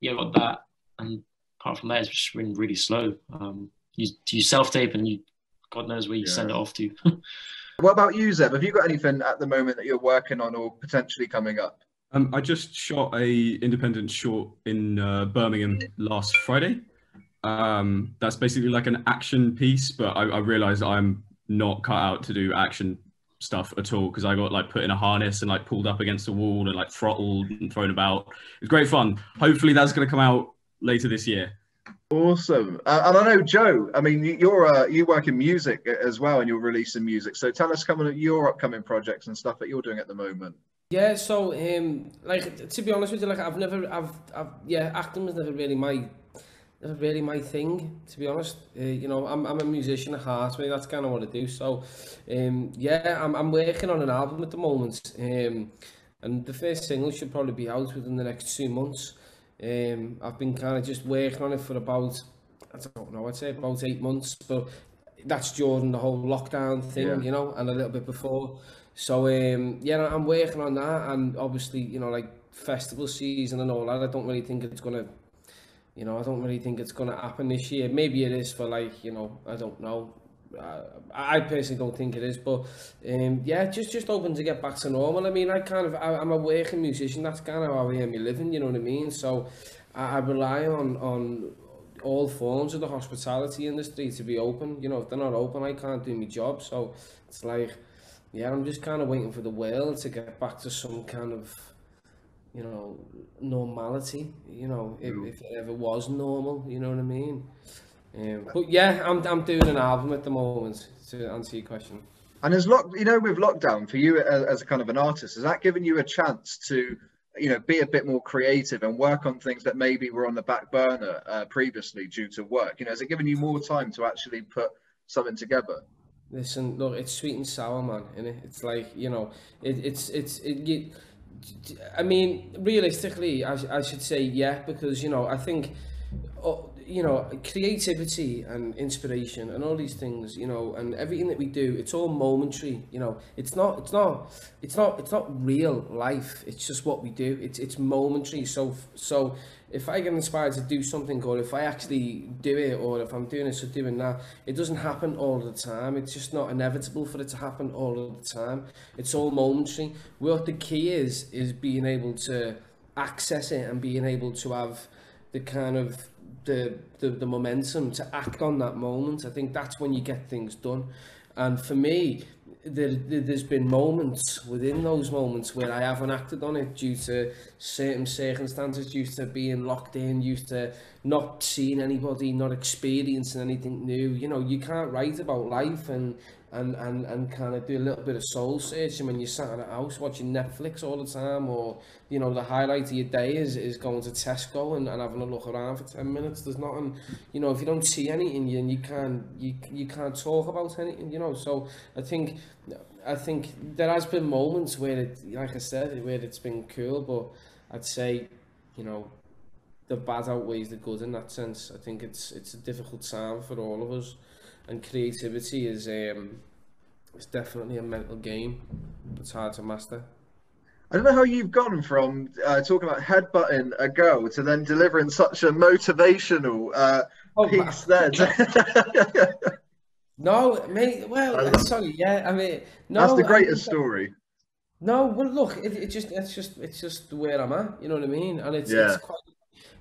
Yeah, got that. And apart from that, it's just been really slow. You self-tape and God knows where you send it off to. What about you, Zebb? Have you got anything at the moment that you're working on or potentially coming up? I just shot a independent short in Birmingham last Friday. That's basically like an action piece, but I realized I'm not cut out to do action stuff at all, because I got like put in a harness and like pulled up against a wall and like throttled and thrown about. It was great fun. Hopefully that's going to come out later this year. Awesome. And I know, Joe, I mean, you work in music as well, and you're releasing music. So tell us some of your upcoming projects and stuff that you're doing at the moment. Yeah, so like, to be honest with you, like acting was never really my thing, to be honest. You know, I'm a musician at heart, maybe that's kind of what I do. So yeah, I'm working on an album at the moment, and the first single should probably be out within the next 2 months. I've been kind of just working on it for about, I don't know, I'd say about 8 months, but that's during the whole lockdown thing, you know, and a little bit before. So yeah, I'm working on that, and obviously, you know, like festival season and all that, I don't really think it's gonna happen this year. Maybe it is for, like, you know, I don't know. I personally don't think it is, but yeah, just hoping to get back to normal. I mean, I'm a working musician. That's kind of how I earn my living, you know what I mean? So I rely on all forms of the hospitality industry to be open. You know, if they're not open, I can't do my job. So it's like, yeah, I'm just kind of waiting for the world to get back to some kind of, you know, normality, you know, if it ever was normal, you know what I mean? But yeah, I'm doing an album at the moment, to answer your question. And with lockdown, for you as a kind of an artist, has that given you a chance to, you know, be a bit more creative and work on things that maybe were on the back burner previously due to work? You know, has it given you more time to actually put something together? Listen, look, it's sweet and sour, man, innit? It's like, you know, I mean, realistically, I should say yeah, because, you know, I think, you know, creativity and inspiration and all these things, you know, and everything that we do, it's all momentary, you know. It's not real life. It's just what we do. It's momentary. So if I get inspired to do something, or if I actually do it, or if I'm doing this or doing that, it doesn't happen all the time. It's just not inevitable for it to happen all of the time. It's all momentary. What the key is being able to access it and being able to have the kind of the momentum to act on that moment. I think that's when you get things done. And for me, there's been moments within those moments where I haven't acted on it due to certain circumstances, due to being locked in, due to not seeing anybody, not experiencing anything new. You know, you can't write about life and kind of do a little bit of soul searching when you're sat in a house watching Netflix all the time, or, you know, the highlight of your day is going to Tesco and having a look around for 10 minutes. There's nothing, you know, if you don't see anything, and you can't talk about anything, you know. So I think there has been moments where it, like I said, where it's been cool, but I'd say, you know, the bad outweighs the good in that sense. I think it's a difficult time for all of us. And creativity is it's definitely a mental game. It's hard to master. I don't know how you've gone from talking about headbutting a girl to then delivering such a motivational piece there. No, mate. Well, sorry. Yeah, I mean, no. That's the greatest story. No, well, look, it's just where I'm at. You know what I mean? And it's quite.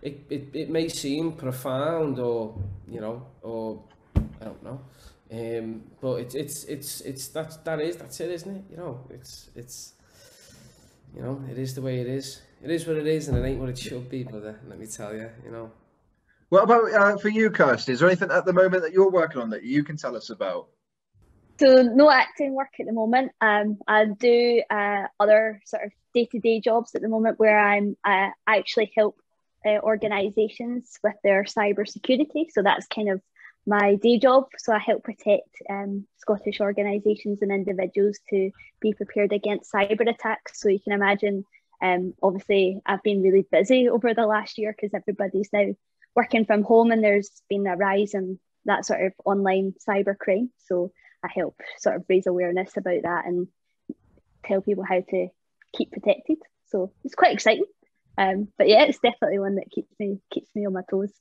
it may seem profound, or you know, or I don't know, but that's it, isn't it? You know, it's you know, it is the way it is. It is what it is, and it ain't what it should be, brother. Let me tell you, you know. What about for you, Kirstie? Is there anything at the moment that you're working on that you can tell us about? So no acting work at the moment. I do other sort of day-to-day jobs at the moment where I actually help organisations with their cyber security. So that's kind of my day job. So I help protect Scottish organisations and individuals to be prepared against cyber attacks. So you can imagine, obviously I've been really busy over the last year because everybody's now working from home, and there's been a rise in that sort of online cyber crime. So I help sort of raise awareness about that and tell people how to keep protected. So it's quite exciting. But yeah, it's definitely one that keeps me on my toes.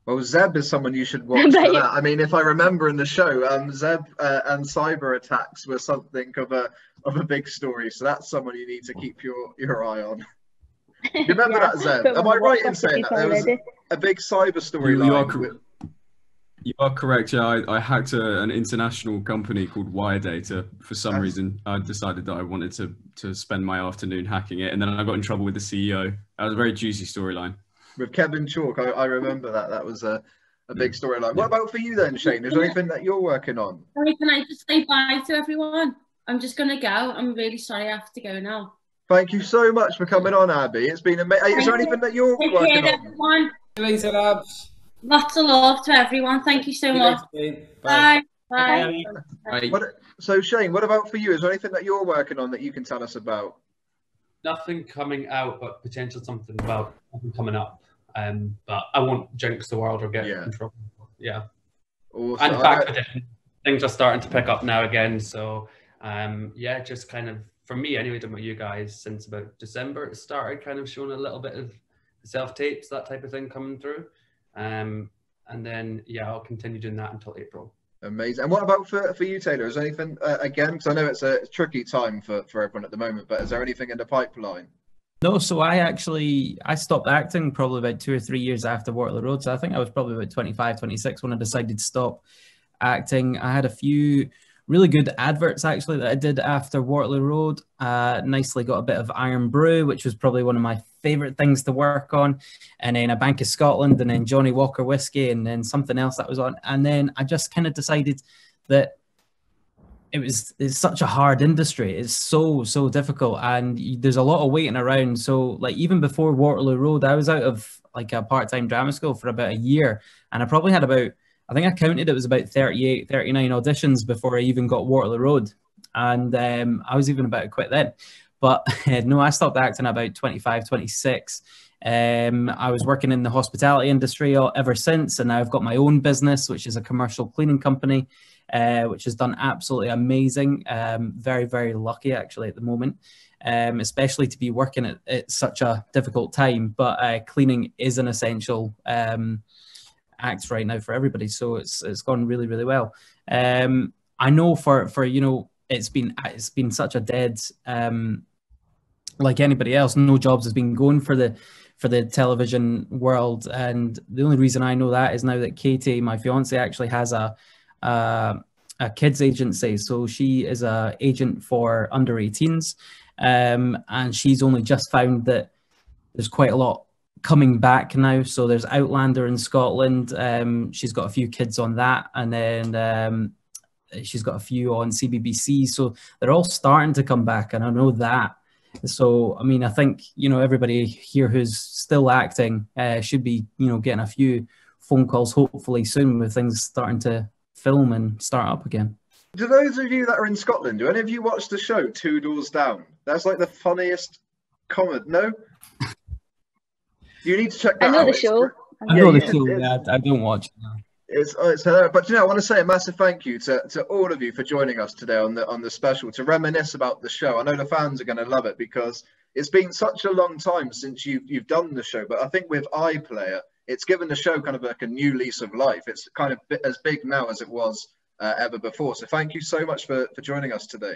Well, Zebb is someone you should watch for that. I mean, if I remember in the show, Zebb and cyber attacks were something of a big story. So that's someone you need to keep your eye on. You remember that, Zebb? Am I right in saying that there was a big cyber storyline? You are correct. Yeah, I hacked an international company called Wiredata. For some reason, I decided that I wanted to spend my afternoon hacking it, and then I got in trouble with the CEO. That was a very juicy storyline. With Kevin Chalk, I remember that. That was a big storyline. What about for you then, Shane? Is there anything that you're working on? Sorry, can I just say bye to everyone? I'm just going to go. I'm really sorry I have to go now. Thank you so much for coming on, Abby. It's been amazing. Is there anything that you're working on? Everyone. See you later, Abs. Lots of love to everyone. Thank you so much. Bye. Bye. Bye. So Shane, what about for you? Is there anything that you're working on that you can tell us about? Nothing coming out, but potential something about something coming up. But I won't jinx the world or get in trouble. Yeah. Awesome. And back edition, things are starting to pick up now again. So yeah, just kind of for me anyway, talking about you guys, since about December it started kind of showing a little bit of self-tapes, that type of thing coming through. And then yeah, I'll continue doing that until April. Amazing. And what about for you, Taylor? Is there anything again? Because I know it's a tricky time for everyone at the moment, but is there anything in the pipeline? No, so I stopped acting probably about 2 or 3 years after Waterloo Road. So I think I was probably about 25, 26 when I decided to stop acting. I had a few really good adverts actually that I did after Waterloo Road. Nicely got a bit of Iron Brew, which was probably one of my favourite things to work on. And then a Bank of Scotland, and then Johnny Walker Whiskey, and then something else that was on. And then I just kind of decided that it's such a hard industry. It's so difficult, and there's a lot of waiting around. So like even before Waterloo Road, I was out of like a part-time drama school for about a year, and I probably had about, I think I counted it was about 38, 39 auditions before I even got Waterloo Road. And I was even about to quit then. But no, I stopped acting at about 25, 26. I was working in the hospitality industry ever since, and now I've got my own business, which is a commercial cleaning company, which has done absolutely amazing. Very, very lucky actually at the moment, especially to be working at such a difficult time. But cleaning is an essential act right now for everybody, so it's gone really, really well. I know for you know, it's been such a dead, like anybody else, no jobs has been going for the television world, and the only reason I know that is now that Katie, my fiance, actually has a kids agency. So she is a agent for under 18s, and she's only just found that there's quite a lot coming back now. So there's Outlander in Scotland. She's got a few kids on that, and then she's got a few on CBBC. So they're all starting to come back, and I know that. So I mean, I think, you know, everybody here who's still acting should be, you know, getting a few phone calls hopefully soon with things starting to film and start up again. Do those of you that are in Scotland, do any of you watch the show Two Doors Down? That's like the funniest comment. No? You need to check that out. I know the show. I know the show. Yeah, I don't watch it now. It's hilarious. But you know, I want to say a massive thank you to all of you for joining us today on the special to reminisce about the show. I know the fans are going to love it because it's been such a long time since you've done the show. But I think with iPlayer, it's given the show kind of like a new lease of life. It's kind of as big now as it was ever before. So thank you so much for joining us today.